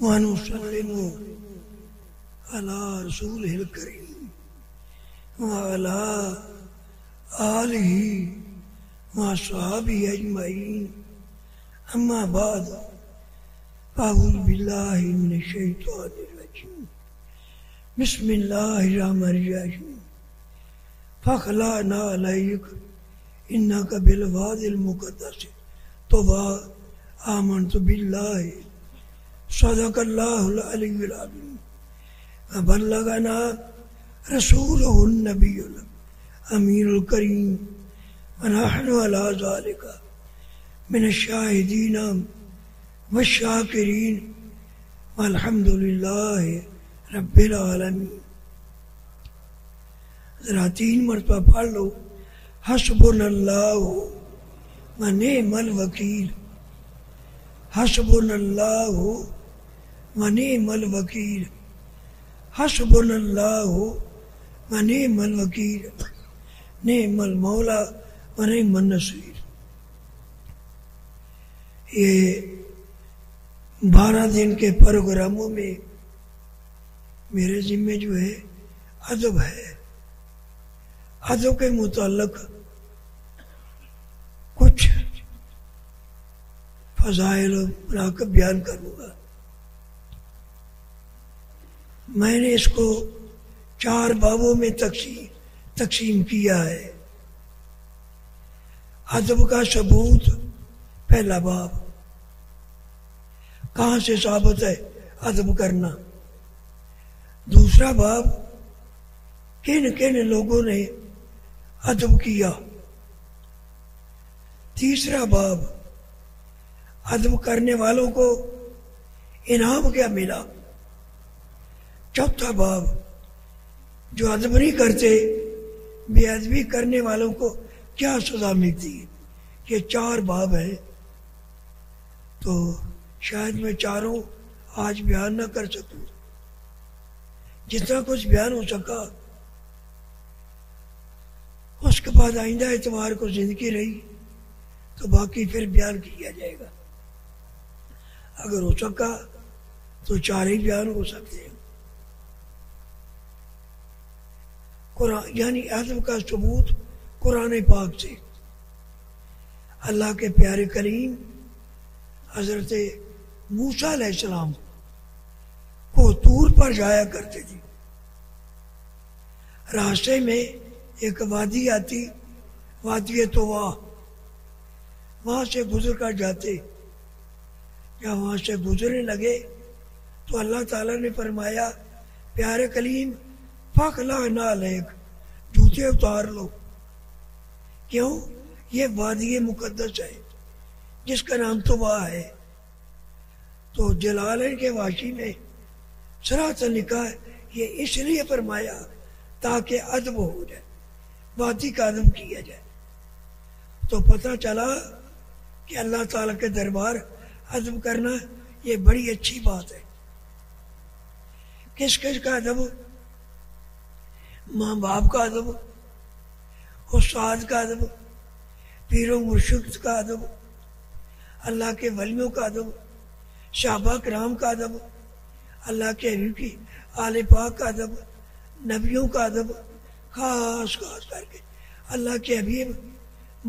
ونسلم على رسوله الكريم وعلى آله وصحبه أجمعين أما بعد فأعوذ بالله من الشيطان الرجيم بسم الله الرحمن الرحيم فخلعنا عليك إنك بالوادي المقدس طوى آمنت بالله صدق الله العلي العظيم وبلغنا رسوله النبي الأمين الكريم ونحن على ذلك من الشاهدين والشاكرين والحمد لله رب العالمين. ذرا 3 مرتبہ پڑھ لو حسبنا اللہ ونعم الوکیل. حسبنا اللہ ونعم الوکیل. حسبنا اللہ ونعم الوکیل. نعم المولا ونعم النصیر. یہ 12 دن کے پروگراموں میں میرے ذمہ جو ہے ادب ہے. ادب کے متعلق کچھ فضائل و مناقب بیان کروں گا. میں نے اس کو 4 بابوں میں تقسیم کیا ہے. ادب کا ثبوت پہلا باب، کہاں سے ثابت ہے ادب کرنا. دوسرا باب، کن کن لوگوں نے ادب کیا. تیسرا باب، ادب کرنے والوں کو انعام کیا ملا. چوتھا باب، جو ادب نہیں کرتے بے ادبی کرنے والوں کو کیا سزا ملتی ہے. یہ 4 باب ہیں. تو شاید میں چاروں آج بیان نہ کر سکوں. جتنا کچھ بیان ہو سکا اس کے بعد آئندہ اتوار کو زندگی رہی تو باقی پھر بیان کیا جائے گا. اگر ہو سکا تو 4 ہی بیان ہو سکتے ہیں. قرآن یعنی ادب کا ثبوت قرآن پاک سے. اللہ کے پیارے کریم حضرت موسیٰ علیہ السلام کو طور پر جایا کرتے تھے. راستے میں ایک وادی آتی، وادی طویٰ. وہاں سے گزر کر جاتے. جب وہاں سے گزرنے لگے تو اللہ تعالیٰ نے فرمایا پیارے کلیم فخلعنا علیک، جوتے اتار لو. کیوں؟ یہ وادی مقدس ہے جس کا نام طویٰ ہے. تو جلالین کے واشی میں صراحتاً لکھا ہے یہ اس لیے فرمایا تاکہ ادب ہو جائے، وادی کا ادب کیا جائے. تو پتہ چلا کہ اللہ تعالیٰ کے دربار ادب کرنا یہ بڑی اچھی بات ہے. کس کس کا ادب؟ ماں باپ کا ادب، استاد کا ادب، پیر و مرشد کا ادب، اللہ کے ولیوں کا ادب، صحابہ کرام کا ادب، اللہ کے حبیب کی آل پاک کا ادب، نبیوں کا ادب، خاص کر کے اللہ کے حبیب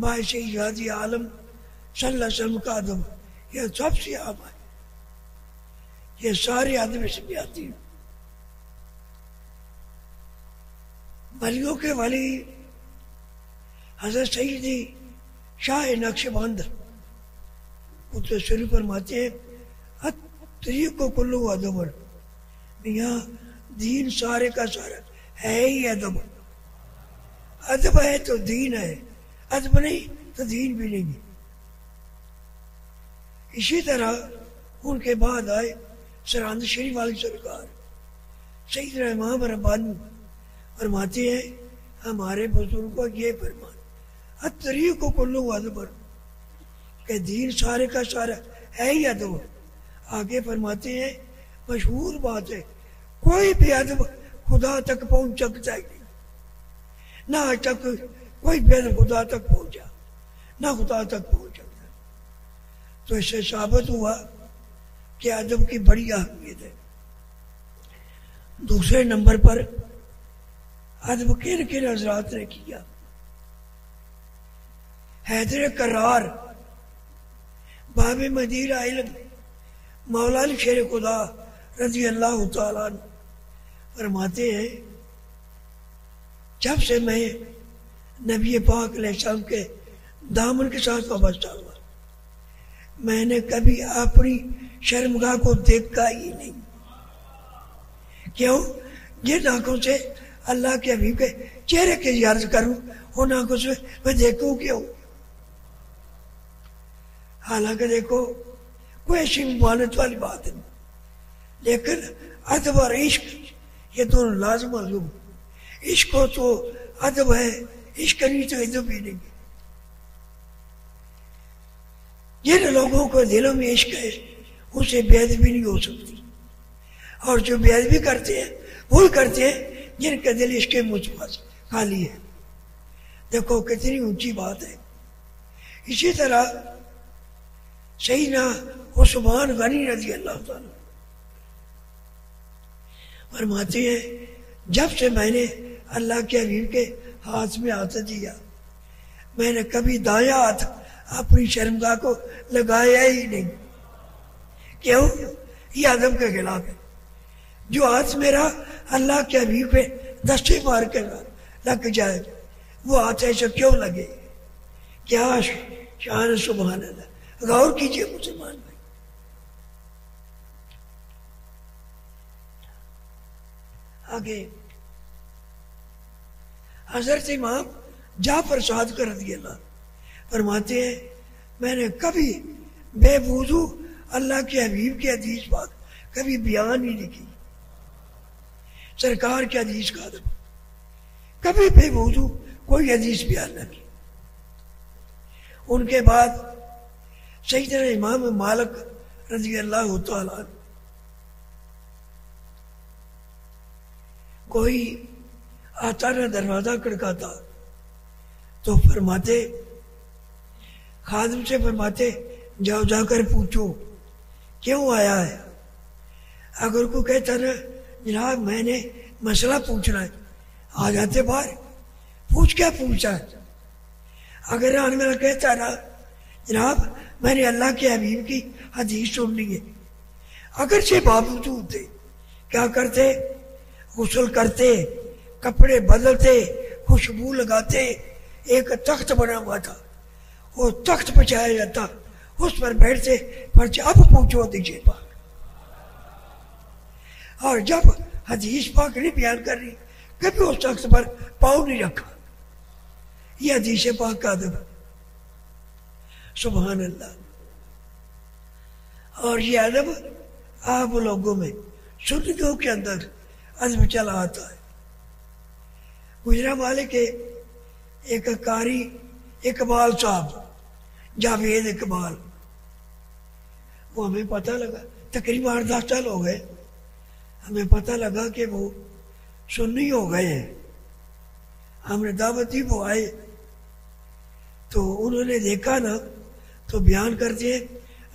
باعث ایجاد عالم صلی اللہ علیہ وسلم کا ادب. یہ سب سے عام ہے. یہ سارے ادب اس میں آتی ہیں. ولیوں کے ولی حضرت سیدی شاہ نقشبند قدس شریف فرماتے ہیں طریق کو کلو ادب. یہاں دین سارے کا سارا ہے ہی ادب. ادب ہے تو دین ہے، ادب نہیں تو دین بھی نہیں. اسی طرح ان کے بعد آئے سرہند شریف والی سرکار سیدنا امام ربانی فرماتے ہیں ہمارے بزرگوں کو یہ فرمان الطریق کو کلو ادب کہ دین سارے کا سارا ہے ہی ادب. آگے فرماتے ہیں مشہور بات ہے کوئی بھی ادب خدا تک پہنچ سکتا ہی نہیں. نہ آج تک کوئی بھی ادب خدا تک پہنچا، نہ خدا تک پہنچ سکتا. تو اس سے ثابت ہوا کہ ادب کی بڑی اہمیت ہے۔ دوسرے نمبر پر ادب کن کن حضرات نے کیا؟ حیدر کرار باب مدیر علم مولانا شیر خدا رضی اللہ تعالیٰ عنہ فرماتے ہیں جب سے میں نبی پاک علیہ السلام کے دامن کے ساتھ وابستہ ہوا میں نے کبھی اپنی شرمگاہ کو دیکھا ہی نہیں۔ کیوں؟ جن آنکھوں سے اللہ کے حبیب کے چہرے کی زیارت کروں ان آنکھوں سے میں دیکھوں کیوں؟ حالانکہ دیکھو کوئی ایسی ممانعت والی بات نہیں، لیکن ادب اور عشق یہ دونوں لازم معلوم۔ عشق ہو تو ادب ہے، عشق نہیں تو ادب بھی نہیں۔ جن لوگوں کو دلوں میں عشق ہے ان سے بے ادبی نہیں ہو سکتی، اور جو بے ادبی کرتے ہیں وہی کرتے ہیں جن کا دل عشق مصطفیٰ سے خالی ہے۔ دیکھو کتنی اونچی بات ہے۔ اسی طرح سیدنا عثمان غنی رضی اللہ تعالیٰ فرماتے ہیں جب سے میں نے اللہ کے حبیب کے ہاتھ میں ہاتھ دیا میں نے کبھی دایاں ہاتھ اپنی شرمگاہ کو لگایا ہی نہیں۔ کیوں؟ یہ ادب کے خلاف ہے۔ جو ہاتھ میرا اللہ کے حبیب پہ دستے مار کے لگ جائے وہ ہاتھ ایسے کیوں لگے؟ کیا شان سبحان اللہ! غور کیجئے مسلمان بھائی۔ آگے حضرت امام جعفر صادق رضی اللہ فرماتے ہیں میں نے کبھی بے وضو اللہ کے حبیب کی حدیث بات کبھی بیان ہی نہیں کی۔ سرکار کی حدیث کا ادب، کبھی بے وضو کوئی حدیث بیان نہ کی۔ ان کے بعد سیدنا امام مالک رضی اللہ تعالیٰ عنہ کوئی آتا نہ دروازہ کھڑکاتا تو فرماتے خادم سے فرماتے جاؤ جا کر پوچھو کیوں آیا ہے۔ اگر کوئی کہتا نا جناب میں نے مسئلہ پوچھنا ہے آ جاتے باہر، پوچھ کیا پوچھا ہے۔ اگر آنے والا کہتا نا جناب میں نے اللہ کے حبیب کی حدیث سننی ہے، اگر سے باوجود تھے کیا کرتے؟ غسل کرتے، کپڑے بدلتے، خوشبو لگاتے، ایک تخت بنا ہوا تھا وہ تخت بچایا جاتا، اس پر بیٹھتے پرچہ اب پوچھو دیجیے پاک۔ اور جب حدیث پاک نہیں بیان کر رہی کبھی اس تخت پر پاؤں نہیں رکھا۔ یہ حدیث پاک کا ادب ہے، سبحان اللہ۔ اور یہ ادب آپ لوگوں میں سنیوں کے اندر ادب چلا آتا ہے۔ گجرا والے کے ایک قاری اقبال صاحب جاوید اقبال، وہ ہمیں پتہ لگا تقریباً 8-10 سال ہو گئے، ہمیں پتہ لگا کہ وہ سنی ہو گئے ہیں۔ ہم نے دعوت دی، وہ آئے تو انہوں نے دیکھا نا تو بیان کرتے ہیں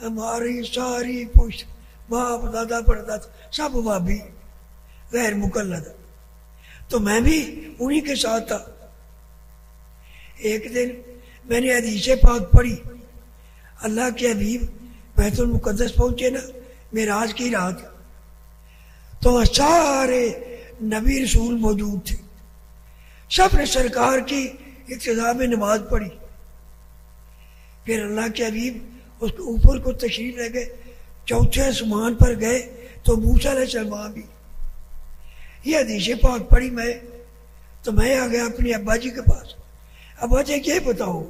ہماری ساری پشت باپ دادا پردادا سب وہابی غیر مقلد۔ تو میں بھی انہی کے ساتھ تھا۔ ایک دن میں نے حدیث پاک پڑھی، اللہ کے حبیب بیت المقدس پہنچے نا معراج کی رات، تو سارے نبی رسول موجود تھے، سب نے سرکار کی ابتدا میں نماز پڑھی۔ پھر اللہ کے حبیب اس کے اوپر کو تشریف لے گئے، چوتھے آسمان پر گئے تو موسیٰ علیہ السلام بھی۔ یہ حدیث پاک پڑھی میں تو میں آ گیا اپنے ابا جی کے پاس، ابا جی یہ بتاؤ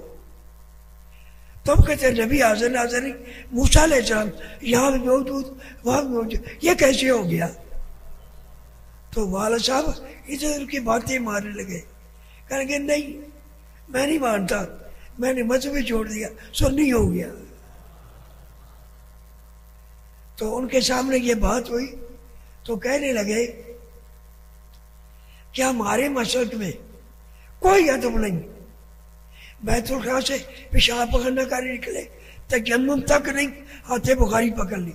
تم کہتے نبی حاضر ناظر نہیں، موسیٰ علیہ السلام یہاں بھی موجود وہاں بھی موجود، یہ کیسے ہو گیا؟ تو والد صاحب ادھر کی باتیں مارنے لگے، کہیں گے نہیں میں نہیں مانتا، میں نے مذہب چھوڑ دیا، سنی ہو گیا۔ تو ان کے سامنے یہ بات ہوئی تو کہنے لگے کہ ہمارے مسلک میں کوئی ادب نہیں، بیت الخلا سے پیشاب پخانہ کر نکلے تیمم تک نہیں، ہاتھ بخاری پکڑ لی.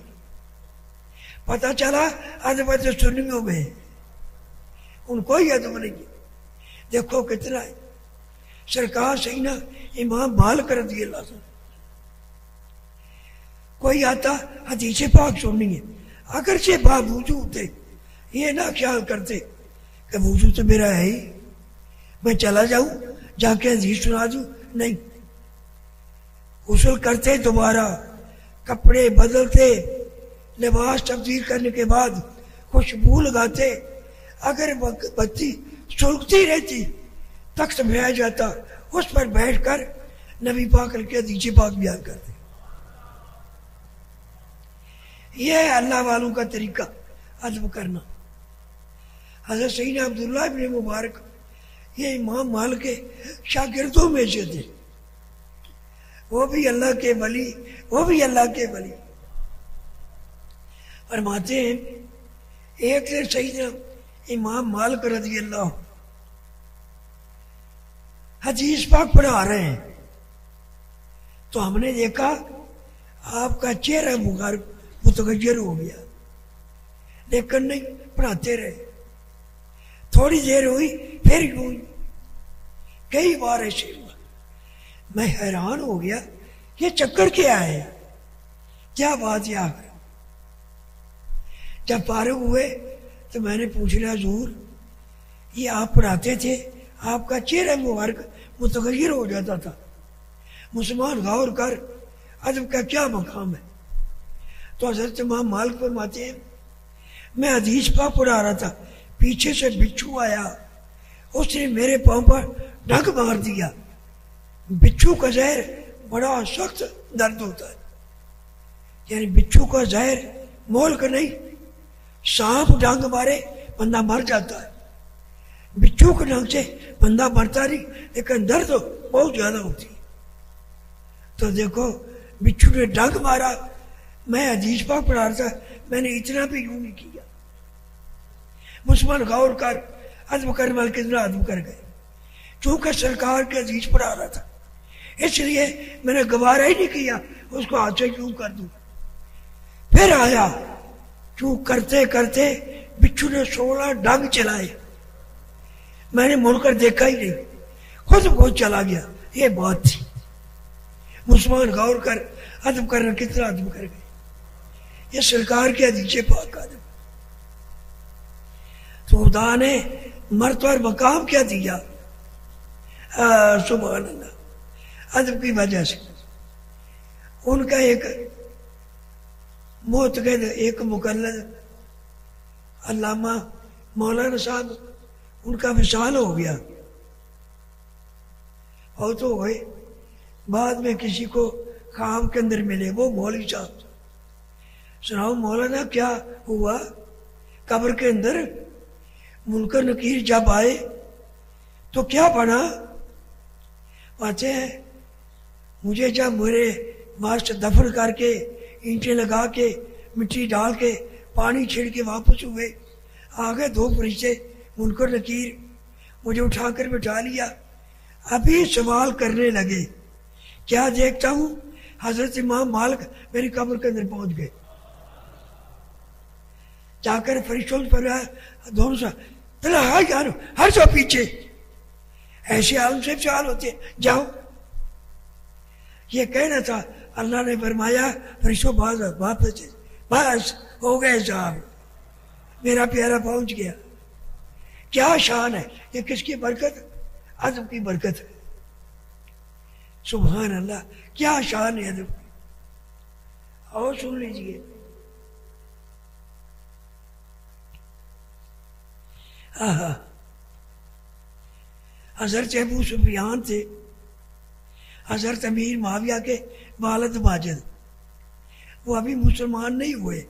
پتہ چلا ادب سنیوں میں ان کو ہی ادب نہیں ہے. دیکھو کتنا ہے. سرکار سیدنا امام مالک رضی اللہ عنہ کوئی آتا حدیث پاک سننی ہے، اگرچہ باوجود ہوتے یہ نہ خیال کرتے کہ وضو تو میرا ہے ہی، میں چلا جاؤں جا کے حدیث سنا دوں. نہیں، غسل کرتے، دوبارہ کپڑے بدلتے، لباس تبدیل کرنے کے بعد خوشبو لگاتے. اگر بتی سلگتی رہتی تخت بھیجا جاتا، اس پر بیٹھ کر نبی پاک کے حدیث پاک بیان کرتے. یہ ہے اللہ والوں کا طریقہ ادب کرنا. حضرت سیدنا عبداللہ ابن مبارک یہ امام مالک کے شاگردوں میں سے تھے. وہ بھی اللہ کے ولی، وہ بھی اللہ کے ولی. فرماتے ہیں ایک دن سیدنا امام مالک رضی اللہ حدیث پاک پڑھا رہے ہیں تو ہم نے دیکھا آپ کا چہرہ مبارک متغیر ہو گیا، لیکن نہیں، پڑھاتے رہے. تھوڑی دیر ہوئی پھر یوں کئی بار ایسے ہوا. میں حیران ہو گیا یہ چکر کیا ہے، کیا بات ہے آخر. جب فارغ ہوئے تو میں نے پوچھ لیا حضور یہ آپ پڑھاتے تھے، آپ کا چہرہ مبارک متغیر ہو جاتا تھا، مسلمان غور کر ادب کا کیا مقام ہے. تو حضرت امام مالک فرماتے ہیں میں حدیث پاک پڑھا رہا تھا، پیچھے سے بچھو آیا، اس نے میرے پاؤں پر ڈنک مار دیا. بچھو کا زہر بڑا سخت درد ہوتا ہے، یعنی بچھو کا زہر مول کا نہیں. سانپ ڈنگ مارے بندہ مر جاتا ہے، بچھو کے ڈنگ سے بندہ مرتا نہیں، لیکن درد بہت زیادہ ہوتی ہے. تو دیکھو بچھو نے ڈنگ مارا، میں حدیث پاک پڑھا رہا تھا، میں نے اتنا بھی یوں نہیں کیا. مسلمان غور کر ادب کرنے والے کتنا ادب کر گئے. چونکہ سرکار کے حدیث پڑھا رہا تھا اس لیے میں نے گوارا ہی نہیں کیا اس کو ہاتھ سے یوں کر دوں. پھر آیا، چوں کرتے کرتے بچھو نے 16 ڈنگ چلائے، میں نے مڑ کر دیکھا ہی نہیں، خود بہت چلا گیا. یہ بات تھی. مسلمان غور کر ادب کرنا کتنا ادب کر گئے. یہ سرکار کے حدیث پاک کا ادب. تو خدا نے مرتبہ اور مقام کیا دیا، سبحان اللہ، ادب کی وجہ سے. ان کا ایک معتقد، ایک مقلد علامہ مولانا صاحب، ان کا وصال ہو گیا اور تو ہوئے. بعد میں کسی کو خواب کے اندر ملے، وہ مولوی صاحب. سناؤ مولانا کیا ہوا؟ قبر کے اندر منکر نکیر جب آئے تو کیا بنا؟ آتے ہیں مجھے جب میرے ماسٹر دفن کر کے اینٹیں لگا کے مٹی ڈال کے پانی چھڑ کے واپس ہوئے، آگے 2 فرشتے منکر نکیر مجھے اٹھا کر بٹھا لیا. ابھی سوال کرنے لگے، کیا دیکھتا ہوں حضرت امام مالک میری قبر کے اندر پہنچ گئے. جا کر فرشتوں پر دونوں سے یار ہر سو پیچھے. ایسے عالم سے سوال ہوتے ہیں، جاؤ. یہ کہنا تھا، اللہ نے فرمایا فرشتوں واپس، بس ہو گئے صاحب، میرا پیارا پہنچ گیا. کیا شان ہے، یہ کس کی برکت؟ ادب کی برکت ہے. سبحان اللہ، کیا شان ہے ادب کی. اور سن لیجیے، حضرت ابو سفیان تھے، حضرت امیر معاویہ کے والد ماجد. وہ ابھی مسلمان نہیں ہوئے.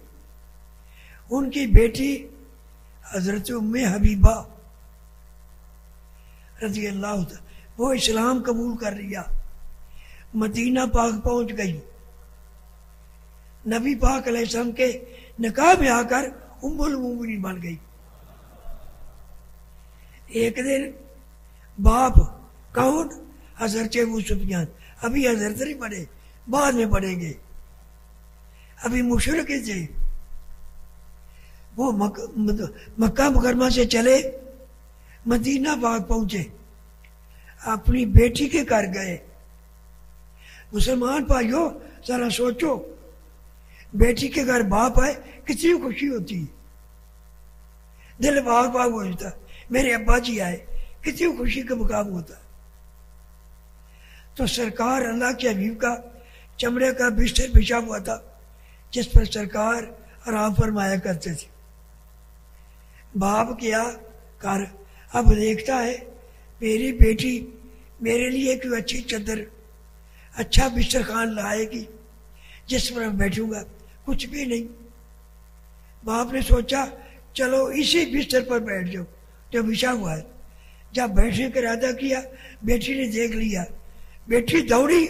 ان کی بیٹی حضرت ام حبیبہ رضی اللہ عنہ وہ اسلام قبول کر لیا، مدینہ پاک پہنچ گئی. نبی پاک علیہ السلام کے نکاح میں آ کر ام المومنین بن گئی. ایک دن باپ کون؟ حضرت ابو سفیان، ابھی حضرت نہیں بنے، بعد میں پڑھیں گے. ابھی مشرک تھے، وہ مکہ مکرمہ سے چلے، مدینہ پاک پہنچے، اپنی بیٹی کے گھر گئے. مسلمان بھائیوں ذرا سوچو، بیٹی کے گھر باپ آئے کتنی خوشی ہوتی ہے، دل باغ باغ ہو جاتا. میرے ابا جی آئے کتنی خوشی کا مقام ہوتا. تو سرکار اللہ کے حبیب کا چمڑے کا بستر بچھا ہوا تھا جس پر سرکار آرام فرمایا کرتے تھے. باپ کیا کر اب دیکھتا ہے میری بیٹی میرے لیے کوئی اچھی چادر، اچھا بستر خان لائے گی جس پر میں بیٹھوں گا. کچھ بھی نہیں. باپ نے سوچا چلو اسی بستر پر بیٹھ جاؤ جو بچھا ہوا ہے. جب بیٹھنے کا ارادہ کیا، بیٹی نے دیکھ لیا، بیٹی دوڑی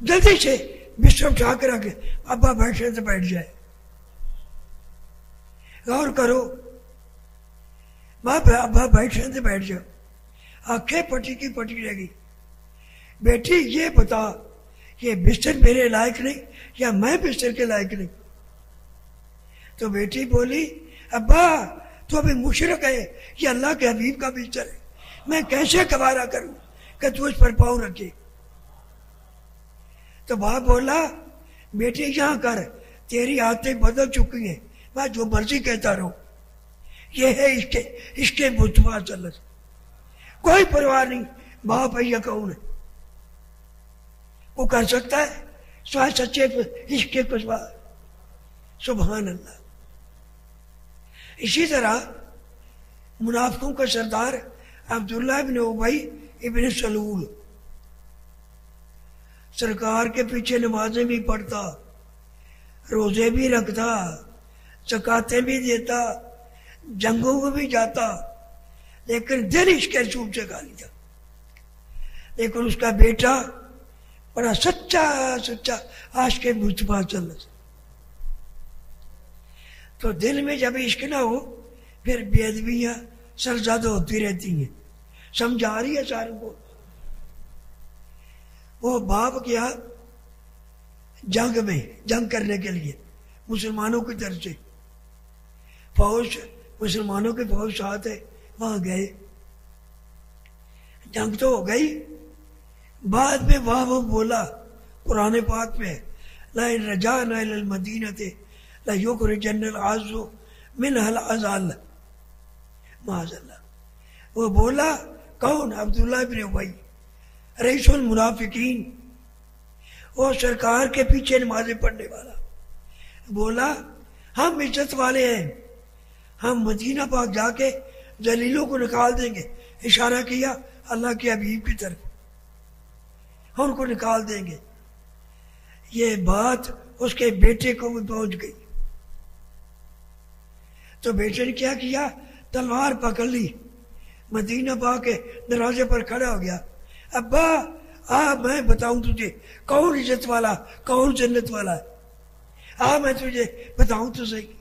جلدی سے بستر اٹھا کر رکھے، ابا بیٹھنے سے بیٹھ جائے. غور کرو، ابا بیٹھنے سے بیٹھ جاؤ. آنکھیں پٹی کی پٹی رہ گئی. بیٹی یہ بتا یہ بستر میرے لائق نہیں یا میں بستر کے لائق نہیں؟ تو بیٹی بولی ابا تو ابھی مشرک ہے، یہ اللہ کے حبیب کا بستر ہے، میں کیسے گوارا کروں کہ تو اس پر پاؤں رکھے. تو باپ بولا بیٹی یہاں کر، تیری عادتیں بدل چکی ہیں، میں جو مرضی کہتا رہوں. یہ ہے اس کے مصطفیٰ صلی اللہ علیہ وسلم. کوئی پرواہ نہیں باپ ہے یا کون ہے، وہ کر سکتا ہے سوائے سچے عشق کے کچھ. سبحان اللہ. اسی طرح منافقوں کا سردار عبداللہ ابن ابی ابن سلول سرکار کے پیچھے نمازیں بھی پڑھتا، روزے بھی رکھتا، زکاتیں بھی دیتا، جنگوں کو بھی جاتا، لیکن دل عشق رسول سے خالی تھا. لیکن اس کا بیٹا بڑا سچا عاشق مصطفیٰ صلی اللہ علیہ وسلم. تو دل میں جب عشق نہ ہو پھر بے ادبیاں سرزادہ ہوتی رہتی ہیں. سمجھا رہی ہے ساروں کو. وہ باپ گیا جنگ کرنے کے لیے مسلمانوں کی طرف سے، فوج مسلمانوں کے فوج ساتھ ہے، وہاں گئے. جنگ تو ہو گئی. بعد میں وہ بولا قرآن پاک میں لَئِن رَجَعْنَا إِلَى الْمَدِينَةِ لَيُخْرِجَنَّ الْأَعَزُّ مِنْهَا الْأَذَلَّ. معاذ اللہ. وہ بولا کون؟ عبداللہ ابن ابی رئیس المنافقین، وہ سرکار کے پیچھے نمازیں پڑھنے والا. بولا ہم عزت والے ہیں، ہم مدینہ پاک جا کے ذلیلوں کو نکال دیں گے. اشارہ کیا اللہ کے حبیب کی طرف، ان کو نکال دیں گے. یہ بات اس کے بیٹے کو بھی پہنچ گئی. تو بیٹے نے کیا کیا؟ تلوار پکڑ لی، مدینہ پاک کے دروازے پر کھڑا ہو گیا. ابا میں بتاؤں تجھے کون عزت والا کون جنت والا ہے، میں تجھے بتاؤں تو صحیح.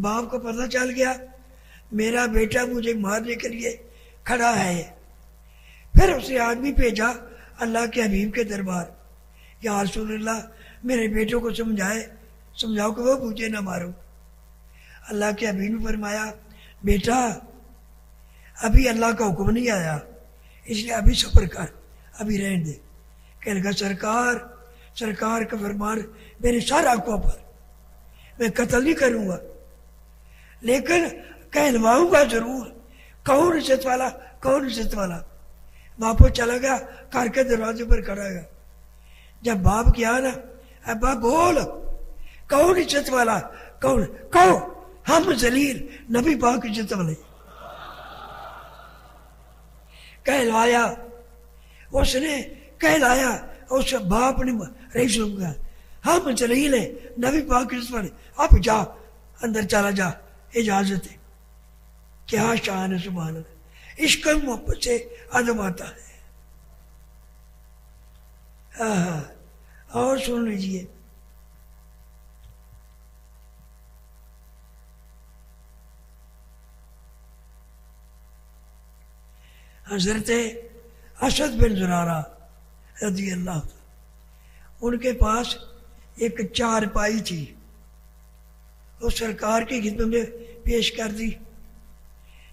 باپ کو پتہ چل گیا میرا بیٹا مجھے مارنے کے لیے کھڑا ہے. پھر اسے آدمی بھیجا اللہ کے حبیب کے دربار، یا رسول اللہ میرے بیٹوں کو سمجھاؤ کہ وہ مجھے نہ مارو. اللہ کے حبیب نے فرمایا بیٹا ابھی اللہ کا حکم نہیں آیا، اس لیے ابھی صبر کر، ابھی رہنے دے. کہنے لگا سرکار کا فرمان میرے سارے آنکھوں پر، میں قتل نہیں کروں گا لیکن کہلواؤں گا ضرور کون عزت والا کون عزت والا. واپس چلا گیا، گھر کے دروازے پر کھڑا گیا. جب باپ کیا نا ابا بول کون عزت والا کون؟ ہم ذلیل نبی پاک عزت والے. کہلایا اس نے، کہلایا اس باپ نے رئیس کہا ہم ذلیل ہیں نبی پاک عزت والے. اب جا اندر چلا جا، اجازت ہے. کیا شان ہے سبحان اللہ. عشق محبت سے ادب آتا ہے. اور سن لیجیے حضرت اسد بن زرارہ رضی اللہ عنہ ان کے پاس ایک چارپائی تھی، وہ سرکار کی خدمت میں پیش کر دی،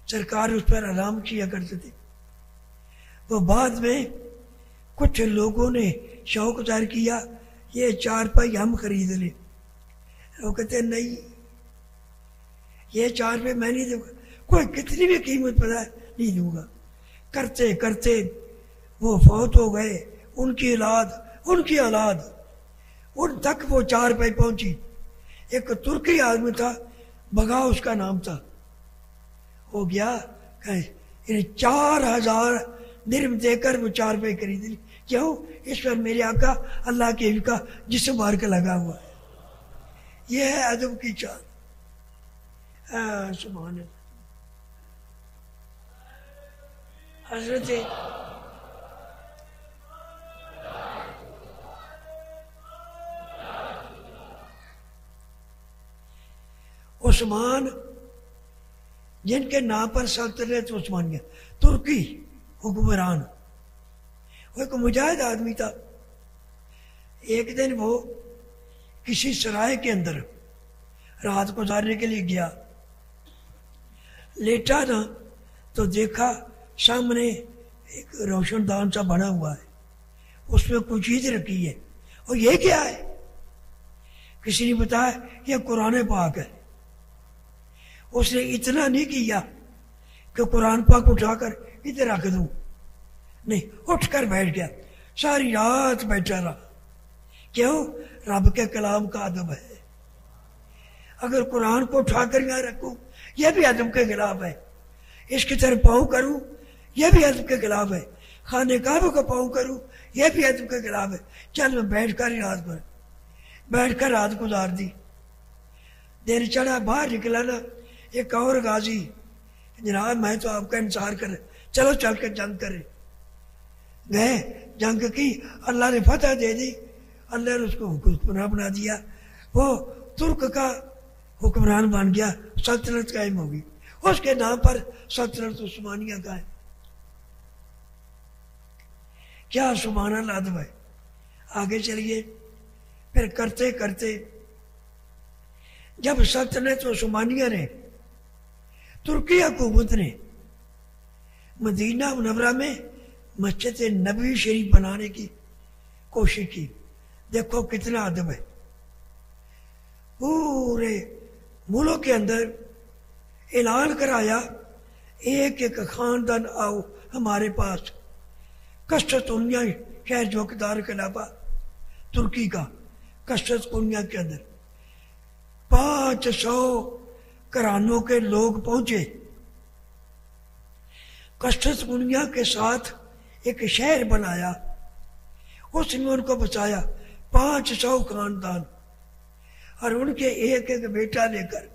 سرکار اس پر آرام کیا کرتے تھے۔ وہ بعد میں کچھ لوگوں نے شوق ظاہر کیا یہ چارپائی ہم خرید لیں، وہ کہتے نہیں یہ چارپائی میں نہیں دوں گا، کوئی کتنی بھی قیمت پتا نہیں دوں گا۔ کرتے کرتے وہ فوت ہو گئے، ان کی اولاد ان تک وہ چارپائی پہنچی۔ ایک ترکی آدمی تھا، بگا اس کا نام تھا، ہو گیا 4000 درہم دے کر وہ چارپائی خرید لی۔ کیوں؟ اس پر میرے آقا اللہ کے حبیب کا جسم مار کے لگا ہوا ہے۔ یہ ہے ادب کی چال۔ سبحان اللہ۔ حضرت عثمان جن کے نام پر سلطنت عثمانیہ، ترکی حکمران، وہ ایک مجاہد آدمی تھا۔ ایک دن وہ کسی سرائے کے اندر رات گزارنے کے لیے گیا، لیٹا نا تو دیکھا سامنے ایک روشن دان سا بنا ہوا ہے، اس میں کوئی چیز رکھی ہے، اور یہ کیا ہے؟ کسی نے بتایا یہ قرآن پاک ہے۔ اس نے اتنا نہیں کیا کہ قرآن پاک اٹھا کر ادھر رکھ دوں، نہیں، اٹھ کر بیٹھ گیا، ساری رات بیٹھا رہا۔ کیوں؟ رب کے کلام کا ادب ہے۔ اگر قرآن کو اٹھا کر یہاں رکھوں یہ بھی ادب کے خلاف ہے، اس کی طرف پاؤں کروں یہ بھی ادب کے خلاف ہے، خانے کعبہ کو پاؤں کروں یہ بھی ادب کے خلاف ہے۔ چل میں بیٹھ کر ہی بیٹھ کر رات گزار دی۔ دن چڑھا، باہر نکلا نا ایک اور غازی، جناب میں تو آپ کا انتظار کر چلو چل کے جنگ کرے۔ گئے، جنگ کی، اللہ نے فتح دے دی، اللہ نے اس کو حکمران بنا دیا، وہ ترک کا حکمران بن گیا، سلطنت قائم ہوگی، اس کے نام پر سلطنت عثمانیہ کا ہے۔ کیا سبحان اللہ ادب ہے۔ آگے چلیے، پھر کرتے کرتے جب سلطنت عثمانیہ نے، ترکی حکومت نے مدینہ منورہ میں مسجد نبوی شریف بنانے کی کوشش کی، دیکھو کتنا ادب ہے۔ پورے ملک کے اندر اعلان کرایا ایک ایک خاندان آؤ ہمارے پاس۔ قسطنطنیہ شہر جو کہ دار خلافہ ترکی کا، قسطنطنیہ کے اندر 500 گھرانوں کے لوگ پہنچے۔ قسطنطنیہ کے ساتھ ایک شہر بنایا، اس میں ان کو بچایا 500 خاندان، اور ان کے ایک ایک بیٹا لے کر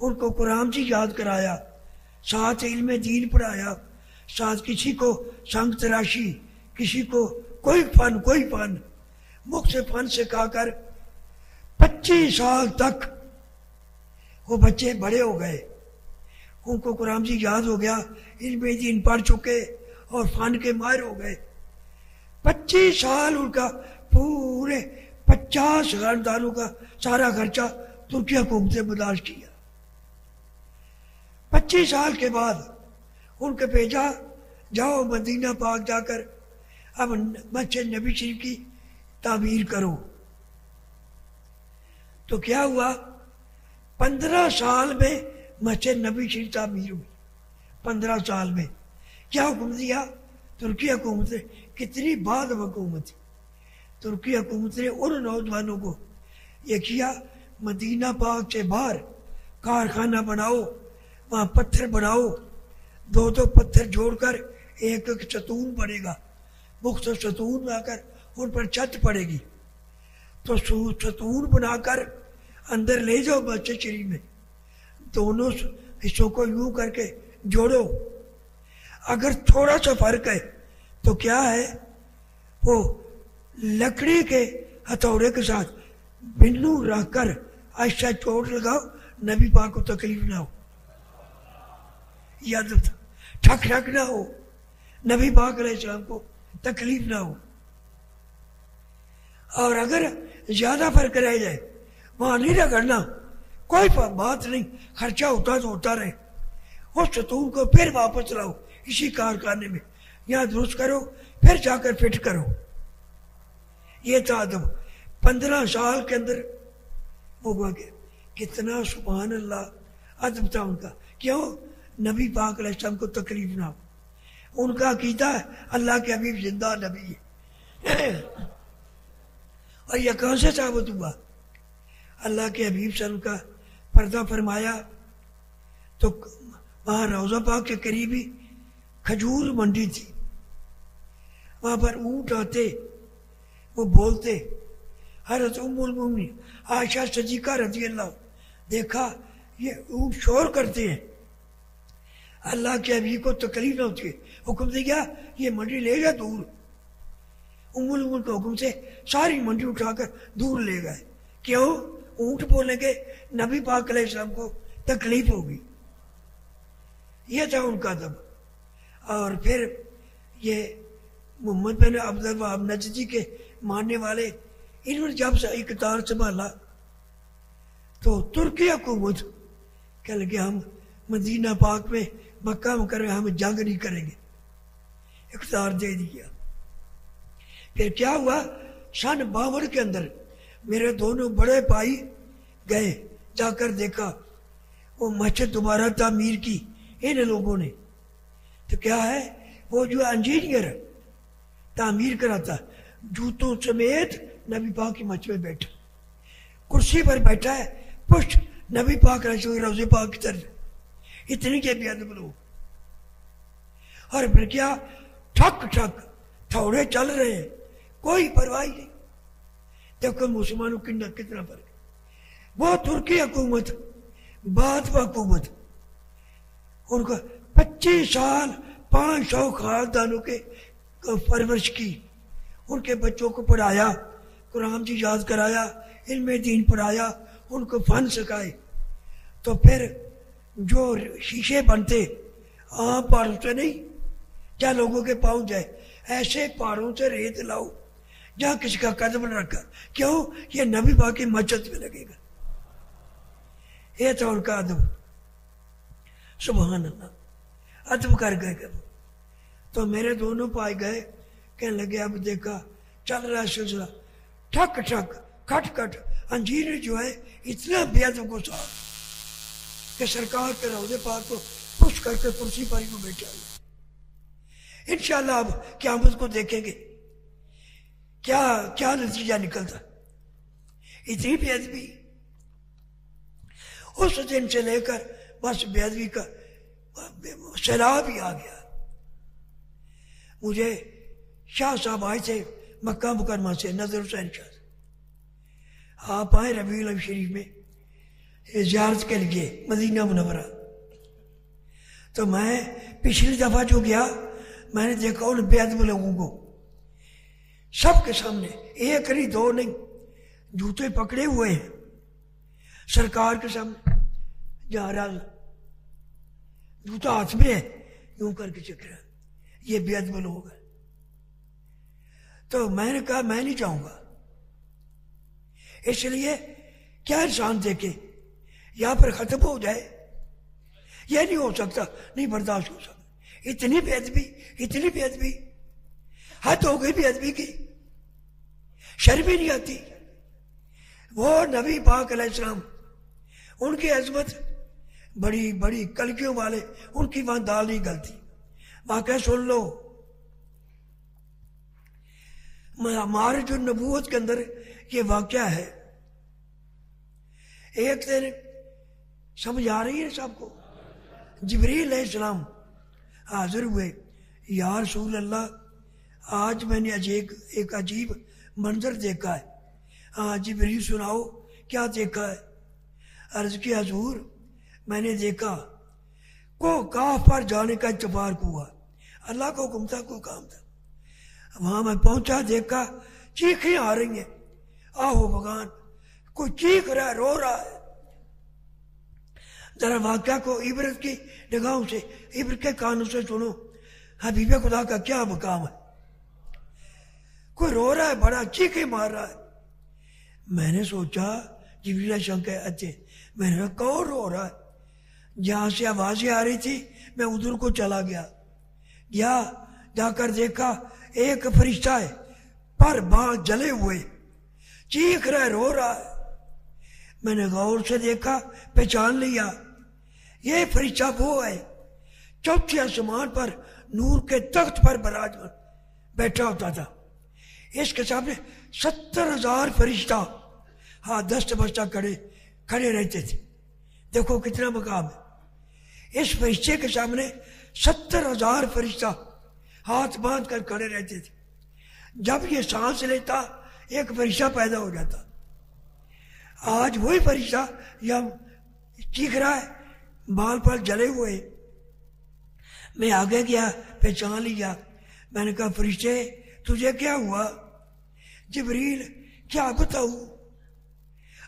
ان کو قرآن سے یاد کرایا، ساتھ علم دین پڑھایا، ساتھ کسی کو سنگ تراشی، کسی کو کوئی فن مختلف فن سکھا کر 25 سال تک وہ بچے بڑے ہو گئے، ان کو قرآن جی یاد ہو گیا، علم دین پڑھ چکے اور فن کے ماہر ہو گئے۔ 25 سال ان کا پورے 50 خاندانوں کا سارا خرچہ ترکی حکومت نے برداشت کیا۔ 25 سال کے بعد ان کے بھیجا، جاؤ مدینہ پاک جا کر اب مسجد نبی شریف کی تعمیر کرو۔ تو کیا ہوا؟ 15 سال میں مسجد نبی شریف تعمیر ہوئی۔ 15 سال میں کیا حکم دیا ترکی حکومت نے؟ کتنی بعد حکومت تھی ترکی حکومت نے ان نوجوانوں کو یہ کیا، مدینہ پاک سے باہر کارخانہ بناؤ، وہاں پتھر بناؤ، 2 پتھر جوڑ کر ایک ستون بنے گا، مختلف ستون بنا کر ان پر چھت پڑے گی، تو ستون بنا کر اندر لے جاؤ مسجد شریف میں، دونوں حصوں کو یوں کر کے جوڑو۔ اگر تھوڑا سا فرق ہے تو کیا ہے، وہ لکڑی کے ہتھوڑے کے ساتھ بنو رکھ کر آہستہ چوٹ لگاؤ، نبی پاک کو تکلیف نہ ہو، یاد رکھتا، ٹھک ٹھک نہ ہو، نبی پاک علیہ السلام کو تکلیف نہ ہو۔ اور اگر زیادہ فرق رہ جائے وہاں نہیں رگڑنا، کوئی بات نہیں، خرچہ ہوتا تو ہوتا رہے، اس ستون کو پھر واپس لاؤ اسی کارخانے میں، یہاں درست کرو پھر جا کر فٹ کرو۔ یہ تھا ادب۔ 15 سال کے اندر وہ گیا، کتنا سبحان اللہ ادب تھا ان کا۔ کیوں؟ نبی پاک علیہ السلام کو تکلیف نہ ہو۔ ان کا عقیدہ ہے اللہ کے حبیب زندہ نبی ہے۔ اور یہ کہاں سے ثابت ہوا؟ اللہ کے حبیب صلی اللہ علیہ وسلم کا پردہ فرمایا تو وہاں روضہ پاک کے قریب ہی کھجور منڈی تھی، وہاں پر اونٹ آتے، وہ بولتے۔ حضرت ام المومنین عائشہ صدیقہ رضی اللہ دیکھا یہ اونٹ شور کرتے ہیں، اللہ کے حبیب کو تکلیف نہ ہوتی ہے، حکم دیا یہ منڈی لے جا دور۔ ام المومنین کے حکم سے ساری منڈی اٹھا کر دور لے گئے۔ کیوں؟ اونٹ بولیں گے نبی پاک علیہ السلام کو تکلیف ہوگی۔ یہ تھا ان کا ادب۔ اور پھر یہ محمد بن عبد الوہاب نجدی کے ماننے والے، انہوں نے جب سے اقتدار سنبھالا تو ترکی حکومت کہنے لگے ہم مدینہ پاک میں مکہ مکرمہ ہم جنگ نہیں کریں گے، اقتدار دے دیا۔ پھر کیا ہوا؟ سن 52 کے اندر میرے دونوں بڑے بھائی گئے، جا کر دیکھا وہ مسجد دوبارہ تعمیر کی ان لوگوں نے۔ تو کیا ہے، وہ جو انجینئر تعمیر کراتا جوتوں سمیت نبی پاک کی مسجد میں بیٹھا، کرسی پر بیٹھا ہے، پشت نبی پاک روضے پاک کی طرف، اتنی کے بھی ادب لوگ۔ اور پھر کیا، ٹھک ٹھک تھوڑے چل رہے ہیں، کوئی پرواہ نہیں۔ دیکھو مسلمانوں کی کتنا فرق ہے۔ وہ ترکی حکومت، بعد حکومت، ان کو 25 سال 500 خاندانوں کے پرورش کی، ان کے بچوں کو پڑھایا، قرآن جی یاد کرایا، علم دین پڑھایا، ان کو فن سکھائے۔ تو پھر جو شیشے بنتے عام پہاڑوں سے نہیں جہاں لوگوں کے پاؤں جائے، ایسے پہاڑوں سے ریت لاؤ جہاں کسی کا قدم نہ رکھا۔ کیوں؟ یہ نبی پاک کی مسجد میں لگے گا۔ یہ تھا ان کا ادب۔ سبحان اللہ، ادب کر گئے کب۔ تو میرے دونوں پائے گئے، کہنے لگے اب دیکھا چل رہا ہے سلسلہ، ٹھک ٹھک کھٹ کھٹ، انجیر جو ہے اتنا بے ادب کو صاحب کہ سرکار کے روضے پاک کو خوش کر کے کرسی پر کو بیٹھا ہے۔ انشاءاللہ اب قیامت کو دیکھیں گے کیا نتیجہ نکلتا۔ اتنی بے ادبی اس دن سے لے کر بس بے ادبی کا سیلاب ہی آ گیا۔ مجھے شاہ صاحب آئے تھے مکہ مکرمہ سے، نظر حسین شاہ سے، آپ آئے ربیع الاول شریف میں زیارت کے لیے مدینہ منورہ۔ تو میں پچھلی دفعہ جو گیا میں نے دیکھا ان بے ادب لوگوں کو سب کے سامنے، ایک نہیں دو نہیں، جوتے پکڑے ہوئے ہیں سرکار کے سامنے، جا رہا جوتا ہاتھ میں ہے، یوں کر کے چکر ہے، یہ بے ادب لوگ ہیں۔ تو میں نے کہا میں نہیں جاؤں گا، اس لیے کیا انسان دیکھے یہاں پر ختم ہو جائے، یہ نہیں ہو سکتا، نہیں برداشت ہو سکتا۔ اتنی بے ادبی، اتنی بے ادبی، حد ہو گئی بے ادبی کی، شرم ہی نہیں آتی۔ وہ نبی پاک علیہ السلام، ان کی عظمت بڑی بڑی کلکیوں والے، ان کی وہاں دال نہیں گلتی۔ واقعہ سن لو، معارج النبوت کے اندر یہ واقعہ ہے۔ ایک دن سمجھ آ رہی ہے سب کو، جبریل علیہ السلام حاضر ہوئے، یا رسول اللہ آج میں نے ایک عجیب منظر دیکھا ہے۔ ہاں جبریل سناؤ کیا دیکھا ہے؟ عرض کی حضور میں نے دیکھا کو کاف پر جانے کا اتفاق ہوا، اللہ کو حکم تھا، کوئی کام تھا، وہاں میں پہنچا، دیکھا چیخیں آ رہی ہیں، آہو بغان، کوئی چیخ رہا ہے، رو رہا ہے۔ ذرا واقعہ کو عبرت کی نگاہوں سے، عبرت کے کانوں سے سنو، حبیب خدا کا کیا مقام ہے۔ کوئی رو رہا ہے، بڑا چیخیں مار رہا ہے، میں نے سوچا جبریل علیہ السلام کہ اچھے، میں نے کہا کون رو رہا ہے؟ جہاں سے آوازیں آ رہی تھی میں ادھر کو چلا گیا، جا کر دیکھا ایک فرشتہ ہے، پر بال جلے ہوئے، چیخ رہا ہے، رو رہا ہے۔ میں نے غور سے دیکھا، پہچان لیا، یہ فرشتہ وہ ہے چوتھے آسمان پر نور کے تخت پر براجمان بیٹھا ہوتا تھا۔ اس کے سامنے 70,000 فرشتہ دست بستہ کھڑے رہتے تھے۔ دیکھو کتنا مقام ہے۔ اس فرشتے کے سامنے 70,000 فرشتہ ہاتھ باندھ کر کھڑے رہتے تھے۔ جب یہ سانس لیتا ایک فرشتہ پیدا ہو جاتا۔ آج وہی فرشتہ یہ چیخ رہا ہے، بال پر جلے ہوئے۔ میں آگے گیا، پہچان لیا۔ میں نے کہا فرشتے تجھے کیا ہوا؟ جبریل کیا بتاؤں؟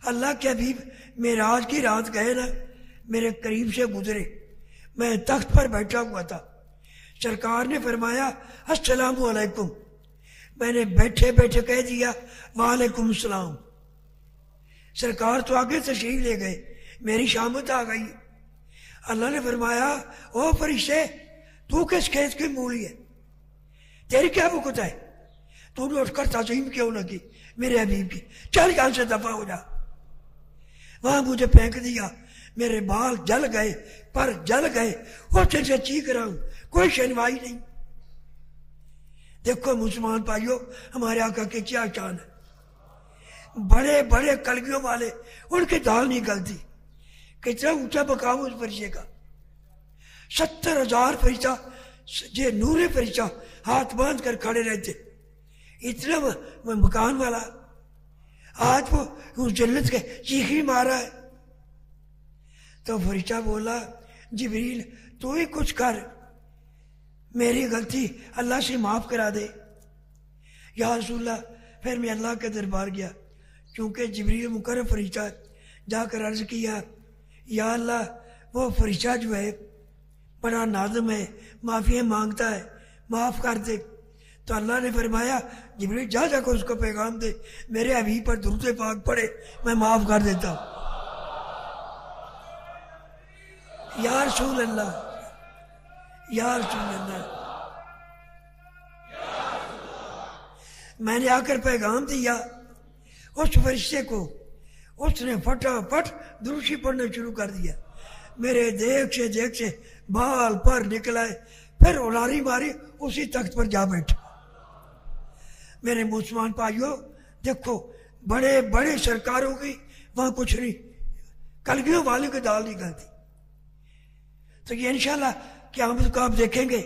اللہ کے حبیب معراج کی رات گئے نا، میرے قریب سے گزرے، میں تخت پر بیٹھا ہوا تھا، سرکار نے فرمایا السلام علیکم، میں نے بیٹھے بیٹھے کہہ دیا وعلیکم السلام۔ سرکار تو آگے تشریف لے گئے، میری شامت آ گئی۔ اللہ نے فرمایا او فرشتے تو کس کھیت کی مولی ہے؟ تیری کیا وقت ہے؟ تو نے اٹھ کر تعظیم کیوں نہ کی میرے حبیب کی؟ چل یہاں سے دفع ہو جا۔ وہاں مجھے پھینک دیا، میرے بال جل گئے، پر جل گئے، اور سے چیخ رہا ہوں، کوئی شنوائی نہیں۔ دیکھو مسلمان بھائیو، ہمارے آقا کی کیا شان ہے، بڑے بڑے کلگیوں والے ان کی دال نہیں گلتی۔ کتنا اونچا مقام اس فرشتے کا، 70,000 فرشتہ، یہ نور فرشتہ ہاتھ باندھ کر کھڑے رہتے، اتنا مکان والا۔ آج وہ اس جنت کے چیخی مارا ہے۔ تو فرشتہ بولا جبریل تو ہی کچھ کر، میری غلطی اللہ سے معاف کرا دے۔ یا رسول اللہ، پھر میں اللہ کے دربار گیا، چونکہ جبریل مقرب فرشتہ ہے، جا کر عرض کیا یا اللہ وہ فرشتہ جو ہے بڑا نادم ہے، معافی مانگتا ہے، معاف کر دے۔ تو اللہ نے فرمایا جبریل جا کر اس کو پیغام دے، میرے حبیب پر درود پاک پڑھے، میں معاف کر دیتا ہوں۔ یا رسول اللہ، یا رسول اللہ، میں نے آ کر پیغام دیا اس فرشتے کو، اس نے فٹافٹ دروشی پڑھنا شروع کر دیا۔ میرے دیکھ سے بال پر نکلائے، پھر اولاری ماری، اسی تخت پر جا بیٹھا۔ میرے مسلمان بھائیو دیکھو، بڑے بڑے سرکاروں کی وہاں کچھ نہیں، کلگیوں والے کی دال نہیں گلتی۔ تو یہ انشاءاللہ قیامت کو آپ دیکھیں گے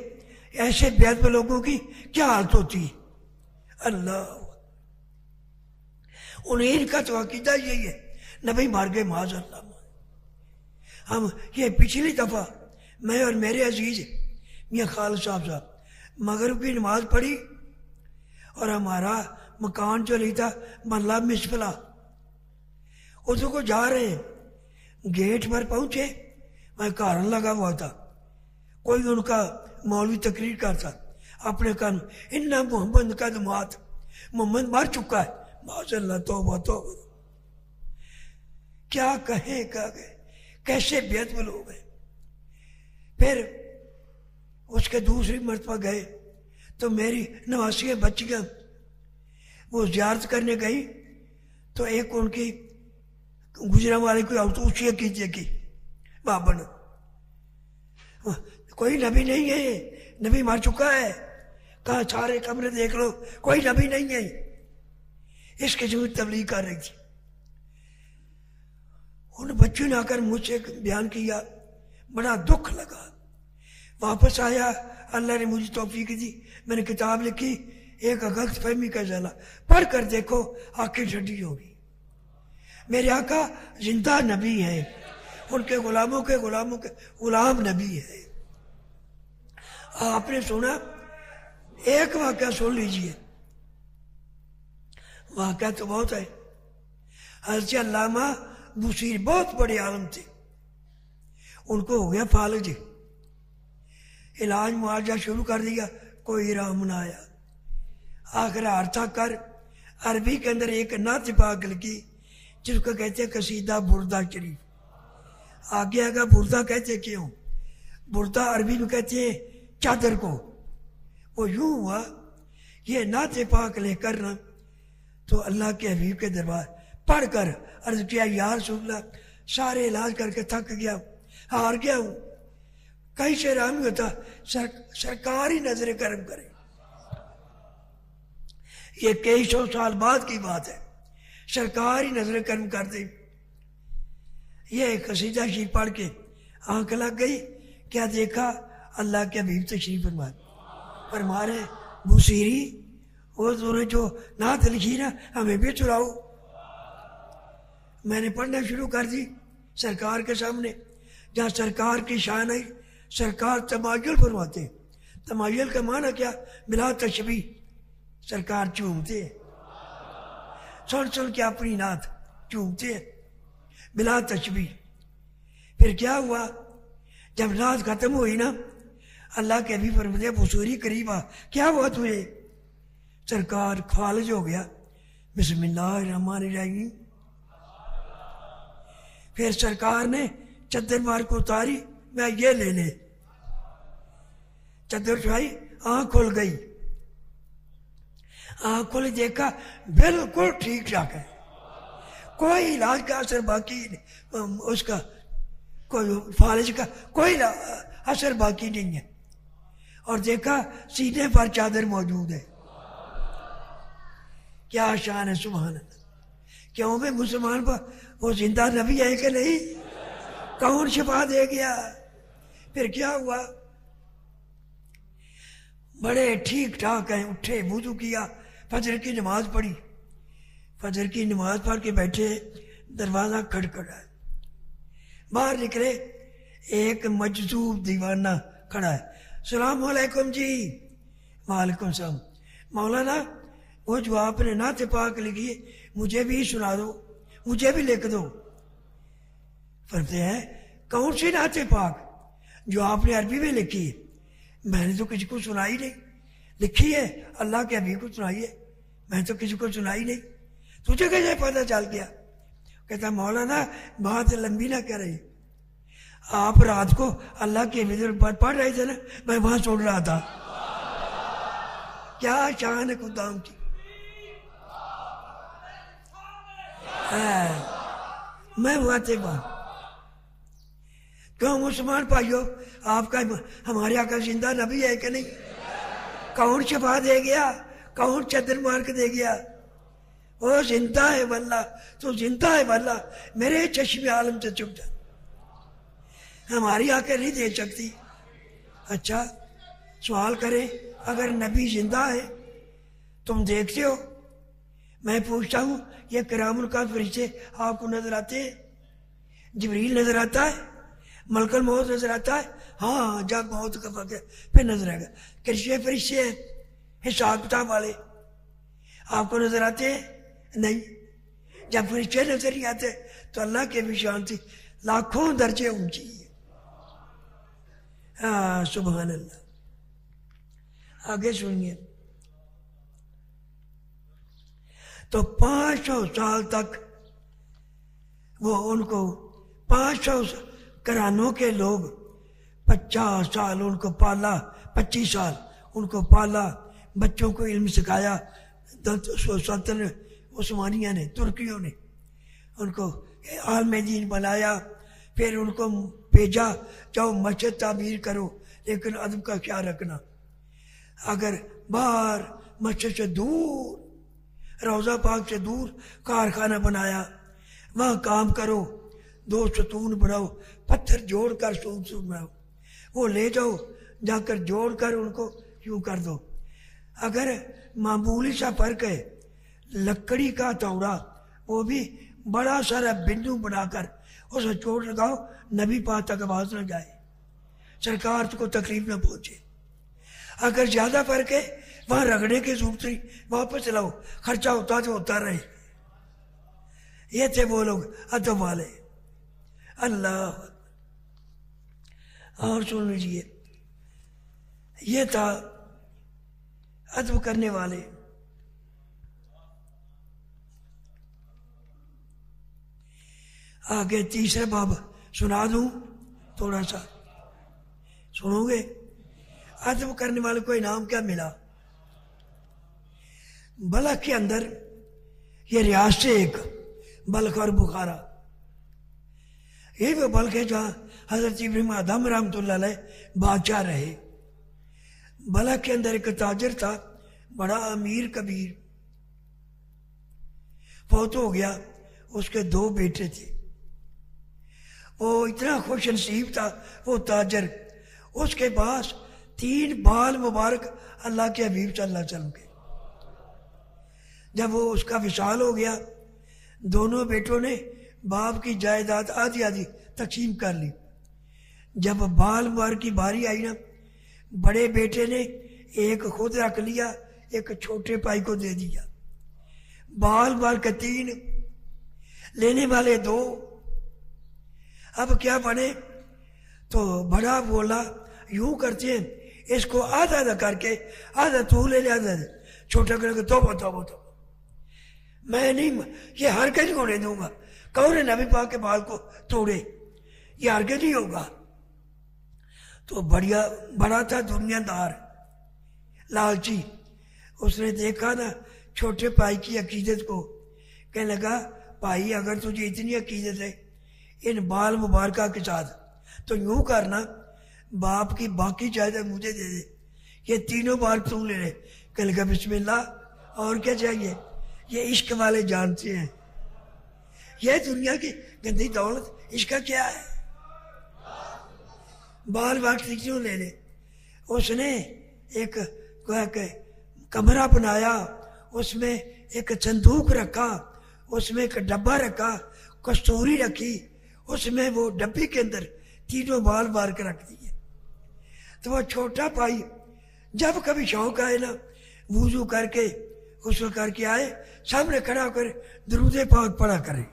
ایسے بے ادب لوگوں کی کیا حالت ہوتی ہے۔ اللہ انہیں کا تو عقیدہ یہی ہے، نبی مار گئے معاذ اللہ۔ ہم یہ پچھلی دفعہ میں اور میرے عزیز میاں خالد صاحب مغرب کی نماز پڑھی، اور ہمارا مکان جو نہیں تھا محلہ مسفلا، ادھر کو جا رہے ہیں، گیٹ پر پہنچے، میں کارن لگا ہوا تھا، کوئی ان کا مولوی تقریر کرتا، اپنے کان ان محمد کا دمات، محمد مر چکا ہے، معاذ اللہ، توبہ توبہ۔ کیا کہیں کیسے بے ادب لوگ ہیں۔ پھر اس کے دوسری مرتبہ گئے تو میری نواسیاں بچیاں وہ زیارت کرنے گئی، تو ایک ان کی گجرا والے کوئی اوچی کیجیے کی بابن، کوئی نبی نہیں ہے، نبی مر چکا ہے، کہاں سارے کمرے دیکھ لو، کوئی نبی نہیں ہے۔ اس کی ضرورت تبلیغ کر رہی تھی۔ ان بچوں نے آ کر مجھ سے بیان کیا، بڑا دکھ لگا۔ واپس آیا، اللہ نے مجھے توفیق دی، میں نے کتاب لکھی ایک غلط فہمی کا ازالہ، پڑھ کر دیکھو آنکھیں ٹھنڈی ہوگی۔ میرے آقا زندہ نبی ہے، ان کے غلاموں کے غلام نبی ہے۔ آپ نے سنا، ایک واقعہ سن لیجئے، واقعہ تو بہت ہے۔ حضرت علامہ بصیر بہت بڑے عالم تھے، ان کو ہو گیا فالج، علاج معالجہ شروع کر دیا، کوئی رام نہ آیا۔ آخر ہارتھا کر عربی کے اندر ایک نعت پاک لکھی جس کو کہتے ہیں قصیدہ بردہ شریف. آگے آگا بردہ کہتے کیوں؟ بردہ عربی میں کہتے ہیں چادر کو. وہ یوں ہوا یہ نعت پاک لے کر نا تو اللہ کے حبیب کے دربار پڑھ کر عرض کیا یا رسول اللہ سارے علاج کر کے تھک گیا ہار گیا ہوں. کہیں سے رام ہوتا سرکار ہی نظر کرم کرے. یہ کئی سو سال بعد کی بات ہے. سرکار ہی نظر کرم کر دے. یہ قصیدہ شریف پڑھ کے آنکھ لگ گئی. کیا دیکھا؟ اللہ کے حبیب تشریف فرما رہے بصیری وہ نے جو نعت لکھی نا ہمیں بھی سناؤ. میں نے پڑھنا شروع کر دی سرکار کے سامنے. جہاں سرکار کی شان آئی سرکار تمایل فرماتے. تمایل کا معنی کیا؟ بلا تشبیہ. سرکار چومتے ہیں سن سن کے اپنی نعت چومتے ہیں بلا تشبیہ. پھر کیا ہوا؟ جب نعت ختم ہوئی نا اللہ کے حبیب فرماتے بصیری قریب آ. کیا ہوا تجھے؟ سرکار فالج ہو گیا. بسم اللہ الرحمن الرحیم. پھر سرکار نے چادر مار کو اتاری. میں یہ لے لے. چادر اٹھائی آنکھ کھل گئی. آنکھ کھل دیکھا بالکل ٹھیک ٹھاک ہے. کوئی علاج کا اثر باقی اس کا کوئی فالج کا کوئی اثر باقی نہیں ہے. اور دیکھا سینے پر چادر موجود ہے. کیا شان ہے سبحان اللہ. کیوں میں مسلمان پر وہ زندہ نبی ہے کہ نہیں؟ کون شفا دے گیا؟ پھر کیا ہوا؟ بڑے ٹھیک ٹھاک ہیں. اٹھے وضو کیا فجر کی نماز پڑھی. فجر کی نماز پڑھ کے بیٹھے دروازہ کھڑکھڑا ہے. باہر نکلے ایک مجذوب دیوانہ کھڑا ہے. السلام علیکم جی. وعلیکم السلام. مولانا وہ جو آپ نے نعت پاک لکھی مجھے بھی سنا دو مجھے بھی لکھ دو. فرماتے ہیں کون سی نعت پاک؟ جو آپ نے عربی میں لکھی ہے. میں نے تو کسی کو سنائی نہیں. لکھی ہے اللہ کے حبیب کو سنائی ہے. میں تو کسی کو سنائی نہیں. تجھے کیسے پتہ چل گیا؟ کہتا مولانا بات لمبی نہ کر رہی. آپ رات کو اللہ کے حبیب پڑھ رہے تھے نا میں وہاں سن رہا تھا. کیا شان ہے خدام کی. میں وہاں تھے وہاں. کیوں مسلمان بھائیو آپ کا ہمارے آقا زندہ نبی ہے کہ نہیں؟ کون شفا دے گیا؟ کون چادر مار کے دے گیا؟ وہ زندہ ہے واللہ. تو زندہ ہے واللہ. میرے چشم عالم سے چپ جا. ہماری آنکھیں نہیں دے سکتی. اچھا سوال کریں اگر نبی زندہ ہے تم دیکھتے ہو؟ میں پوچھتا ہوں یہ کرام القدر فرشتے آپ کو نظر آتے ہیں؟ جبریل نظر آتا ہے؟ ملک الموت نظر آتا ہے؟ ہاں جب موت کا وقت ہے پھر نظر آئے گا. کرشے فرشتے ہیں حساب کتاب والے آپ کو نظر آتے ہیں؟ نہیں. جب فرشتے نظر نہیں آتے تو اللہ کے بھی شان تھی لاکھوں درجے اونچی ہے. ہاں سبحان اللہ. آگے سنیے. تو 500 سال تک وہ ان کو 500 گھرانوں کے لوگ 50 سال ان کو پالا. 25 سال ان کو پالا. بچوں کو علم سکھایا. سلطنت عثمانیہ نے ترکیوں نے ان کو عالم دین بنایا. پھر ان کو بھیجا جاؤ مسجد تعمیر کرو لیکن ادب کا خیال رکھنا. اگر باہر مسجد سے دور روضہ پاک سے دور کارخانہ بنایا وہاں کام کرو. 2 ستون بناؤ پتھر جوڑ کر ستون بناؤ وہ لے جاؤ جا کر جوڑ کر ان کو یوں کر دو. اگر معمولی سا فرق ہے لکڑی کا توڑا وہ بھی بڑا سارا بندو بنا کر اسے چوٹ لگاؤ نبی پاک تک آواز نہ جائے سرکار کو تکلیف نہ پہنچے. اگر زیادہ فرق ہے وہاں رگڑنے کی ضرورت نہیں واپس لاؤ خرچہ ہوتا تو ہوتا رہے. یہ تھے وہ لوگ ادب والے. اللہ. اور سن لیجیے یہ تھا ادب کرنے والے. آگے تیسرا باب سنا دوں، تھوڑا سا سنو گے؟ ادب کرنے والے کو انعام کیا ملا؟ بلخ کے اندر یہ ریاست ایک بلخ اور بخارا، یہ وہ بلخ ہے جہاں حضرت ابراہیم ادم رحمۃ اللہ علیہ بادشاہ رہے۔ بلخ کے اندر ایک تاجر تھا، بڑا امیر کبیر، فوت ہو گیا۔ اس کے 2 بیٹے تھے۔ وہ اتنا خوش نصیب تھا وہ تاجر، اس کے پاس 3 بال مبارک اللہ کے حبیب صلی اللہ علیہ وسلم کے۔ جب وہ اس کا وصال ہو گیا، دونوں بیٹوں نے باپ کی جائیداد آدھی آدھی تقسیم کر لی۔ جب بال مبارک کی باری آئی نا، بڑے بیٹے نے ایک خود رکھ لیا، ایک چھوٹے بھائی کو دے دیا۔ بال مبارک 3، لینے والے 2۔ اب کیا بنے؟ تو بڑا بولا یوں کرتے ہیں، اس کو آدھا آدھا کر کے، آدھا تو لے لے آدھا چھوٹا کر کے، تو میں نہیں، یہ ہرگز نہیں ہونے دوں گا۔ کون ہے نبی پاک کے بال کو توڑے؟ یہ ہرگز نہیں ہوگا۔ تو بڑا تھا دنیا دار، لالچی، اس نے دیکھا نا چھوٹے بھائی کی عقیدت کو، کہنے لگا بھائی اگر تجھے اتنی عقیدت ہے ان بال مبارکہ کے ساتھ تو یوں کرنا، باپ کی باقی جائیداد مجھے دے دے، یہ 3 بال تو لے لے۔ کہنے لگا بسم اللہ، اور کیا چاہیے؟ یہ عشق والے جانتے ہیں، یہ دنیا کی گندی دولت عشق کا کیا ہے؟ بال وقت کیوں لے لے؟ اس نے ایک کمرہ بنایا، اس میں ایک صندوق رکھا، اس میں ایک ڈبہ رکھا، کستوری رکھی، اس میں وہ ڈبی کے اندر 3 بال مار کے رکھ دیے۔ تو وہ چھوٹا بھائی جب کبھی شوق آئے نا، وضو کر کے غسل کر کے آئے، سامنے کھڑا ہو کر درود پاک پڑھا کرے۔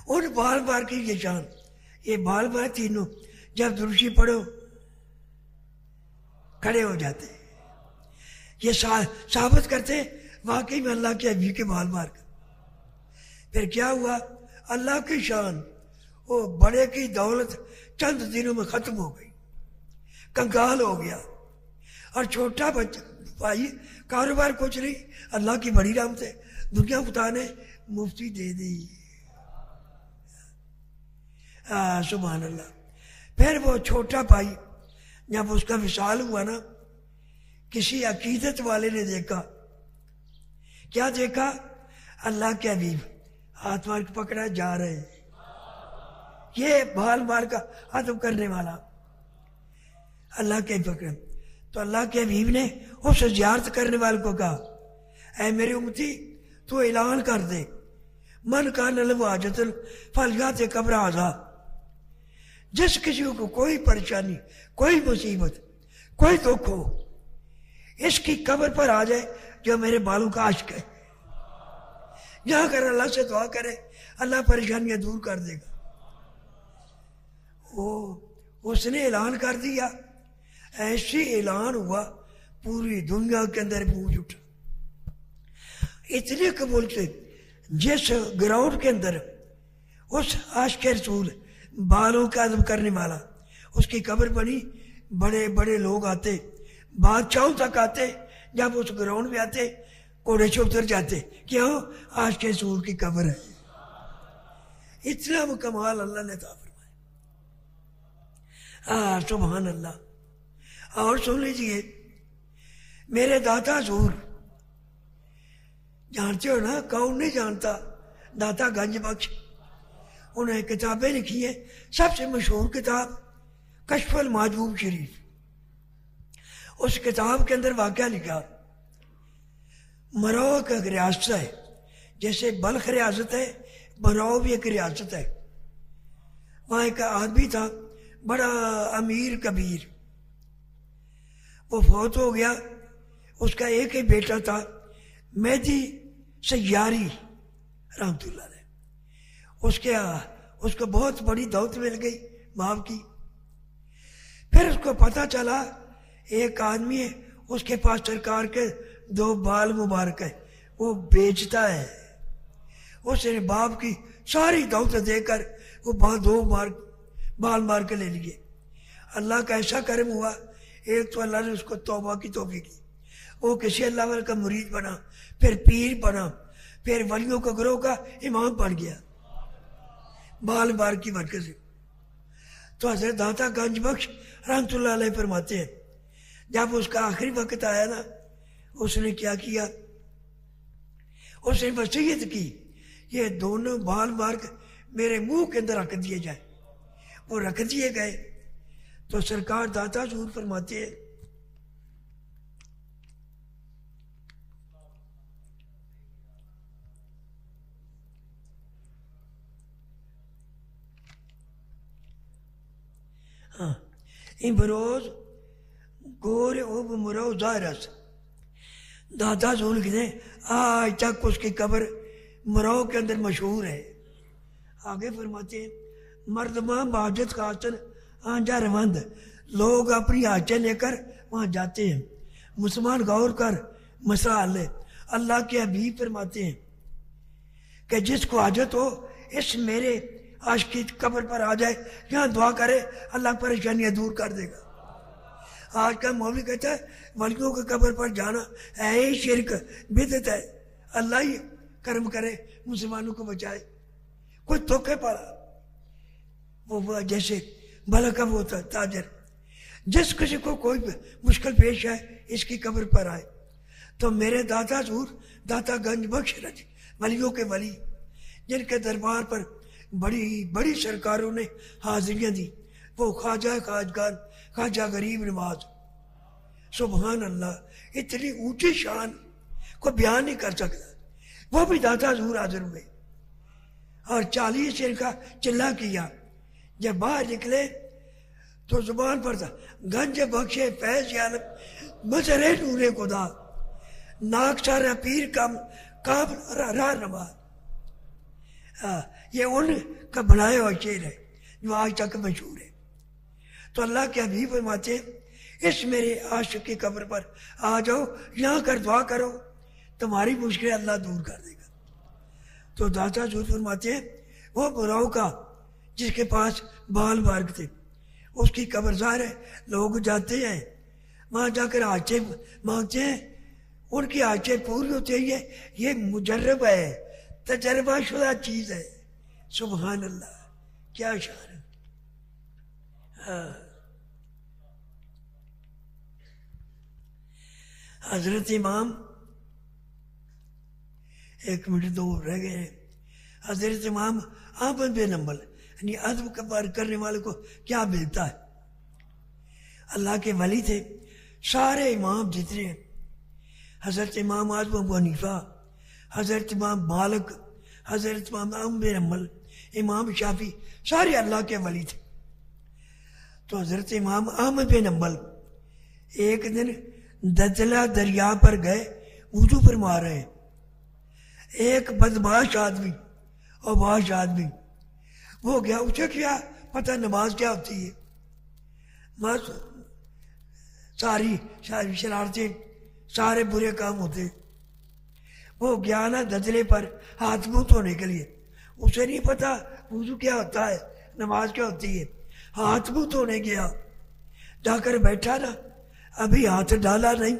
ان بال مار کی یہ شان، یہ بال مار 3 جب درشی پڑھو کھڑے ہو جاتے، یہ ثابت کرتے واقعی میں اللہ کے حبیب کے بال مار کر۔ پھر کیا ہوا؟ اللہ کی شان، وہ بڑے کی دولت چند دنوں میں ختم ہو گئی، کنگال ہو گیا، اور چھوٹا بھائی کاروبار کچھ نہیں، اللہ کی بڑی رحمت ہے، دنیا خدا نے مفتی دے دی۔ سبحان اللہ۔ پھر وہ چھوٹا بھائی جب اس کا وصال ہوا نا، کسی عقیدت والے نے دیکھا، کیا دیکھا؟ اللہ کے حبیب ہاتھ مار کے پکڑا جا رہے، یہ بال مار کا ادب کرنے والا اللہ کے پکڑ۔ تو اللہ کے حبیب نے اس زیارت کرنے والے کو کہا، اے میری امتی، تو اعلان کر دے، من کان له حاجۃ فلیات قبر ھذا، جس کسی کو کوئی پریشانی، کوئی مصیبت، کوئی دکھ ہو، اس کی قبر پر آ جائے جو میرے بالوں کا عاشق ہے، جہاں کر اللہ سے دعا کرے، اللہ پریشانیاں دور کر دے گا۔ اس نے اعلان کر دیا، ایسی اعلان ہوا پوری دنیا کے اندر گونج اٹھا۔ اتنے قبول تھے، جس گراؤنڈ کے اندر اس عاشق رسول بالوں کا ادب کرنے والا، اس کی قبر بنی، بڑے بڑے لوگ آتے، بادشاہوں تک آتے، جب اس گراؤنڈ میں آتے گھوڑے سے اتر جاتے، کیوں؟ عاشق رسول کی قبر ہے۔ اتنا وہ کمال اللہ نے عطا فرمایا۔ سبحان اللہ۔ اور سن لیجئے، میرے داتا حضور، جانتے ہو نا، کون نہیں جانتا، داتا گنج بخش، انہیں کتابیں لکھی ہیں، سب سے مشہور کتاب کشف المحجوب شریف۔ اس کتاب کے اندر واقعہ لکھا، مرو ایک ریاست ہے، جیسے بلخ ریاست ہے، مرو بھی ایک ریاست ہے۔ وہاں ایک آدمی تھا، بڑا امیر کبیر، وہ فوت ہو گیا۔ اس کا ایک ہی بیٹا تھا، مہدی سیاری رحمۃ اللہ علیہ۔ اس کو بہت بڑی دولت مل گئی باپ کی۔ پھر اس کو پتہ چلا ایک آدمی ہے، اس کے پاس سرکار کے 2 بال مبارک ہے، وہ بیچتا ہے۔ اس نے باپ کی ساری دولت دے کر وہ بال مار کے لے لیے. اللہ کا ایسا کرم ہوا، ایک تو اللہ نے اس کو توبہ کی توفیق دی، وہ کسی اللہ والے کا مرید بنا، پھر پیر بنا، پھر ولیوں کا گروہ کا امام بن گیا بال مار کی برکت سے. تو حضرت داتا گنج بخش رحمۃ اللہ علیہ فرماتے ہیں جب اس کا آخری وقت آیا نا، اس نے کیا کیا، اس نے وصیت کی یہ دونوں بال مار کے میرے منہ کے اندر رکھ دیے جائے. وہ رکھ دیے گئے. تو سرکار داتا حضور فرماتے ہیں بروز گور اوب مرو زائرس. داتا حضور کہتے ہیں آج تک اس کی قبر مرو کے اندر مشہور ہے. آگے فرماتے ہیں مردماں بہاجت خاطر آنجا روند، لوگ اپنی حاجتیں لے کر وہاں جاتے ہیں. مسلمان غور کر مسئلہ حل ہے. اللہ کے حبیب فرماتے ہیں کہ جس کو حاجت ہو اس میرے عاشق کی قبر پر آ جائے، یہاں دعا کرے، اللہ پریشانیاں دور کر دے گا. آج کا مولوی کہتا ہے ولیوں کی قبر پر جانا ہے شرک بدعت ہے. اللہ ہی کرم کرے مسلمانوں کو بچائے. کوئی دھوکے پڑا وہ جیسے بھلا کب ہوتا تاجر، جس کسی کو کوئی مشکل پیش ہے اس کی قبر پر آئے. تو میرے داتا حضور داتا گنج بخش رضی ولیوں کے ولی، جن کے دربار پر بڑی بڑی سرکاروں نے حاضریاں دی، وہ خواجہ خواجگان خواجہ غریب نواز، سبحان اللہ، اتنی اونچی شان کو بیان نہیں کر سکتا. وہ بھی داتا حضور حاضر ہوئے اور 40 دن کا چلا کیا. جب باہر نکلے تو زبان پر تھا گنج بخشے فیض عالم مظہر نور خدا، ناک سارا پیر کام راہ نما. یہ ان کا بنایا ہوا شعر ہے جو آج تک مشہور ہے. تو اللہ کے حبیب فرماتے ہیں اس میرے عاشق کی قبر پر آ جاؤ، یہاں کر دعا کرو، تمہاری مشکلیں اللہ دور کر دے گا. تو داتا حضور فرماتے ہیں وہ براؤ کا جس کے پاس بال مارگ تھے، اس کی قبر ظاہر ہے، لوگ جاتے ہیں وہاں جا کر حاجتیں مانگتے ہیں، ان کی حاجتیں پوری ہوتی ہیں. یہ مجرب ہے، تجربہ شدہ چیز ہے. سبحان اللہ، کیا شان ہے. حضرت امام، ایک منٹ دو رہ گئے ہیں. حضرت امام احمد بن حنبل، یعنی ادب کا پار کرنے والے کو کیا ملتا ہے. اللہ کے ولی تھے. سارے امام جتنے ہیں، حضرت امام اعظم ابو حنیفہ، حضرت امام مالک، حضرت امام احمد بن حنبل، امام شافعی، سارے اللہ کے ولی تھے. تو حضرت امام احمد بن حنبل ایک دن دجلہ دریا پر گئے، وضو فرما رہے ہیں. ایک بدمعاش آدمی اور باش آدمی وہ گیا، اسے کیا پتہ نماز کیا ہوتی ہے، بس ساری شرارتیں، سارے برے کام ہوتے. وہ گیا نا دجلے پر ہاتھ منہ دھونے کے لیے، اسے نہیں پتا وضو کیا ہوتا ہے، نماز کیا ہوتی ہے. ہاتھ منہ دھونے گیا، جا کر بیٹھا نا، ابھی ہاتھ ڈالا نہیں،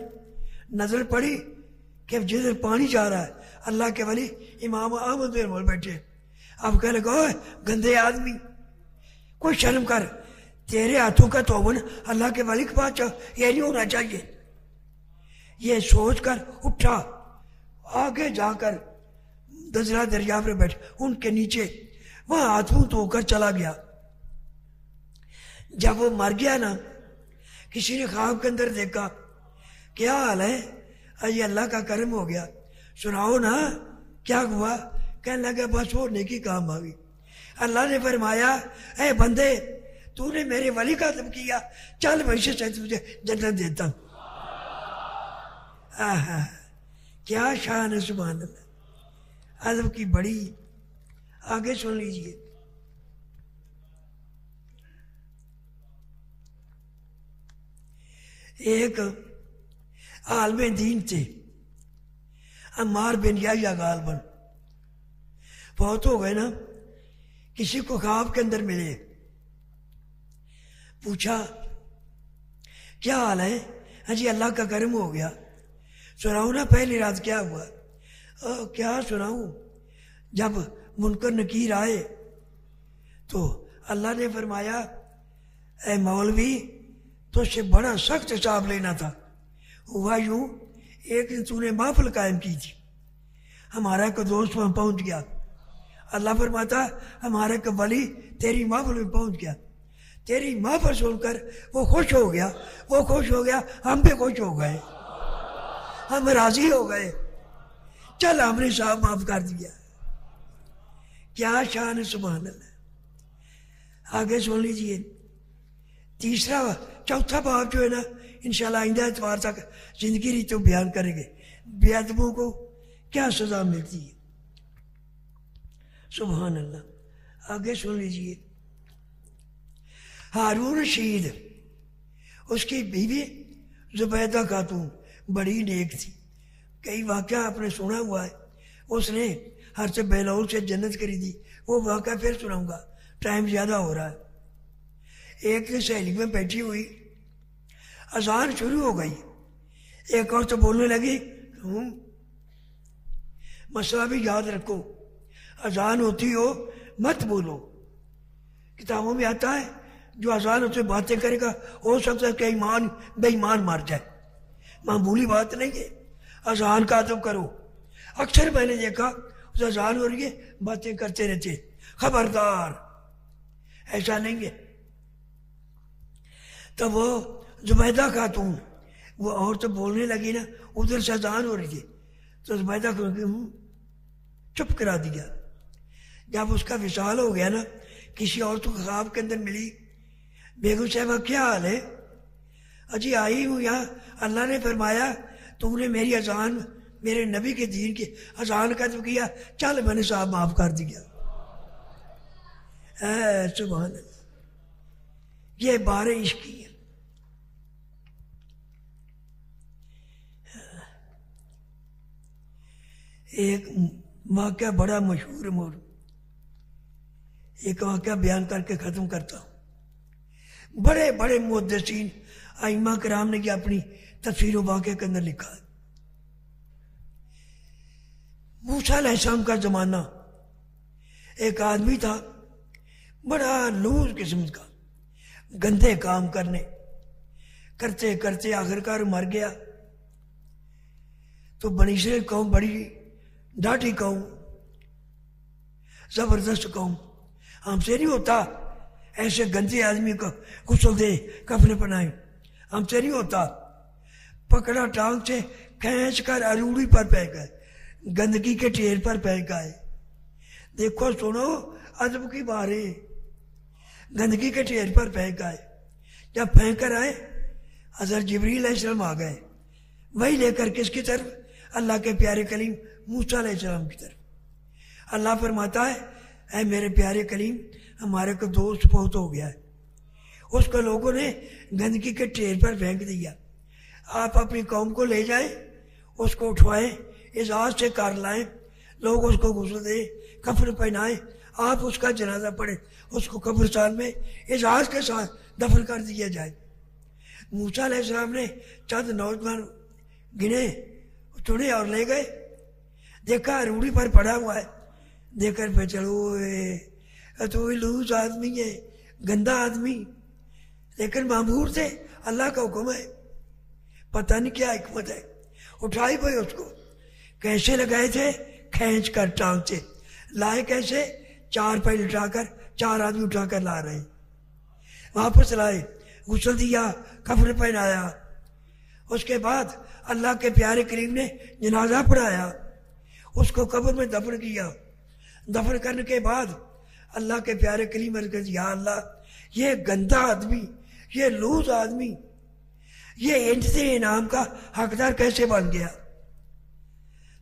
نظر پڑی کہ جدھر پانی جا رہا ہے اللہ کے ولی امام احمد بن حنبل بیٹھے. اب کہنے لگا اوے گندے آدمی، کوئی شرم کر، تیرے ہاتھوں کا توبن اللہ کے ولی کے پاس یہ نہیں ہونا چاہیے. یہ سوچ کر اٹھا، آگے جا کر دجلہ دریا پر بیٹھ، ان کے نیچے وہاں ہاتھ منہ دھو کر چلا گیا. جب وہ مر گیا نا، کسی نے خواب کے اندر دیکھا، کیا حال ہے، یہ اللہ کا کرم ہو گیا، سناؤ نا کیا ہوا. کہنے لگا بس وہ نیکی کام آ گئی. اللہ نے فرمایا اے بندے، تو نے میرے ولی کا ادب کیا، چل میں سے تجھے جنت دیتا ہوں. کیا شان ہے، سبحان اللہ، ادب کی بڑی. آگے سن لیجیے. ایک عالم دین تھے عمار بن یحییٰ غالباً، فوت ہو گئے نا، کسی کو خواب کے اندر ملے، پوچھا کیا حال ہے؟ ہاں جی اللہ کا کرم ہو گیا، سناؤں نا پہلی رات کیا ہوا؟ کیا سناؤں؟ جب منکر نکیر آئے تو اللہ نے فرمایا اے مولوی تجھ سے بڑا سخت حساب لینا تھا۔ ہوا یوں، ایک دن تو نے محفل قائم کی تھی، ہمارا ایک دوست وہاں پہنچ گیا، اللہ فرماتا ہمارا ایک ولی تیری محفل میں پہنچ گیا، تیری محفل سن کر وہ خوش ہو گیا، وہ خوش ہو گیا، ہم بھی خوش ہو گئے، ہم راضی ہو گئے، چل ہم نے صاحب معاف کر دیا۔ کیا شان ہے، سبحان اللہ۔ آگے سن لیجئے، چوتھا باب جو ہے نا انشاءاللہ آئندہ اتوار تک زندگی ریتوں بیان کریں گے، بے ادبوں کو کیا سزا ملتی ہے، سبحان اللہ۔ آگے سن لیجئے، ہارون رشید اس کی بیوی زبیدہ خاتون بڑی نیک تھی، کئی واقعہ آپ نے سنا ہوا ہے، اس نے ہر سے بیلول سے جنت خریدی، وہ واقعہ پھر سناؤں گا، ٹائم زیادہ ہو رہا ہے۔ ایک دن سہیلی میں بیٹھی ہوئی، اذان شروع ہو گئی، ایک اور تو بولنے لگی مسئلہ بھی یاد رکھو، اذان ہوتی ہو مت بولو، کتابوں میں آتا ہے جو اذان ہوتے باتیں کرے گا ہو سکتا ہے کہ بے ایمان مار جائے، معمولی بات نہیں ہے، اذان کا ادب کرو۔ اکثر میں نے دیکھا اس اذان ہو رہی ہے باتیں کرتے رہتے، خبردار ایسا نہیں ہے۔ تو وہ زبیدہ خاتون وہ عورت بولنے لگی نا، ادھر سے اذان ہو رہی تھی تو زبیدہ خاتون چپ کرا دیا۔ جب اس کا وصال ہو گیا نا، کسی عورت کو خواب کے اندر ملی، بیگم صاحبہ کیا حال ہے؟ اجی آئی ہوں یہاں، اللہ نے فرمایا تم نے میری اذان، میرے نبی کے دین کی اذان کا تو کیا، چل میں نے صاحب معاف کر دیا۔ سبحان اللہ، یہ بار عشق کی ہے۔ ایک واقعہ بڑا مشہور ہے، ایک واقعہ بیان کر کے ختم کرتا ہوں۔ بڑے بڑے محدثین ائمہ کرام نے یہ اپنی تفسیر و واقعہ کے اندر لکھا ہے۔ موسیٰ علیہ السلام کا زمانہ، ایک آدمی تھا بڑا لوز قسم کا، گندے کام کرتے کرتے آخرکار مر گیا۔ تو بنی اسرائیل قوم بڑی ڈاٹی قوم، زبردست قوم، ہم سے نہیں ہوتا ایسے گندے آدمی کو غسل دے کفن پہنائے، ہم سے نہیں ہوتا۔ پکڑا ٹانگ سے کھینچ کر اروڑی پر پھینک گئے، گندگی کے ٹھیر پر پھینک گئے۔ دیکھو سنو ادب کی باریں، گندگی کے ٹھیر پر پھینک گئے۔ جب پھینک کر آئے حضرت جبریل علیہ السلام آ گئے، وہی لے کر کس کی طرف؟ اللہ کے پیارے کلیم موسیٰ علیہ السلام کی طرف۔ اللہ فرماتا ہے اے میرے پیارے کلیم، ہمارے کو دوست فوت ہو گیا ہے، اس کو لوگوں نے گندگی کے ٹھیر پر پھینک دیا، آپ اپنی قوم کو لے جائیں، اس کو اٹھوائیں، اعزاز سے کار لائیں، لوگ اس کو غسل دیں، کفن پہنائیں، آپ اس کا جنازہ پڑھیں، اس کو قبرستان میں اعزاز کے ساتھ دفن کر دیا جائے۔ موسیٰ علیہ السلام نے چند نوجوان گنے چنے اور لے گئے، دیکھا روڑی پر پڑا ہوا ہے، دیکھ کر پہ چلو تو لوز آدمی ہے، گندا آدمی، لیکن معمور تھے، اللہ کا حکم ہے، پتہ نہیں کیا حکمت ہے۔ اٹھائی کوئی اس کو، کیسے لگائے تھے؟ کھینچ کر ٹانگ سے لائے، کیسے؟ 4 پیر اٹھا کر، 4 آدمی اٹھا کر لا رہے، واپس لائے، غسل دیا، کفن پہنایا۔ اس کے بعد اللہ کے پیارے کریم نے جنازہ پڑھایا، اس کو قبر میں دفن کیا۔ دفن کرنے کے بعد اللہ کے پیارے کریم عرض کر یا اللہ، یہ گندا آدمی، یہ لوز آدمی، یہ انتہائی انعام کا حقدار کیسے بن گیا؟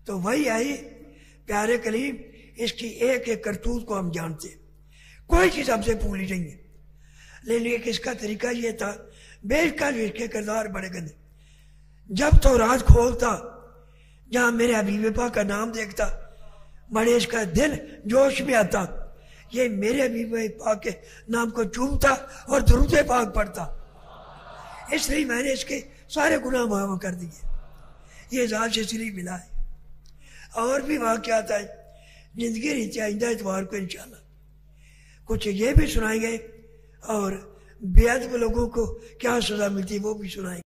تو وہی آئی پیارے کریم، اس کی ایک ایک کرتوت کو ہم جانتے، کوئی چیز ہم سے پوری نہیں ہے، لیکن اس کا طریقہ یہ تھا، بیشتر اس کے کردار بڑے گندے۔ جب تو رات کھولتا، جہاں میرے حبیب پاک کا نام دیکھتا، بڑے اس کا دل جوش میں آتا، یہ میرے حبیب پاک کے نام کو چومتا اور درود پاک پڑھتا، اس لیے میں نے اس کے سارے گناہ معاف کر دیے، یہ ذات سے اس لیے ملا ہے۔ اور بھی واقعات ہیں، زندگی رہتی ہے، آئندہ اتوار کو انشاءاللہ کچھ یہ بھی سنائیں گے، اور بے ادب لوگوں کو کیا سزا ملتی وہ بھی سنائیں گے۔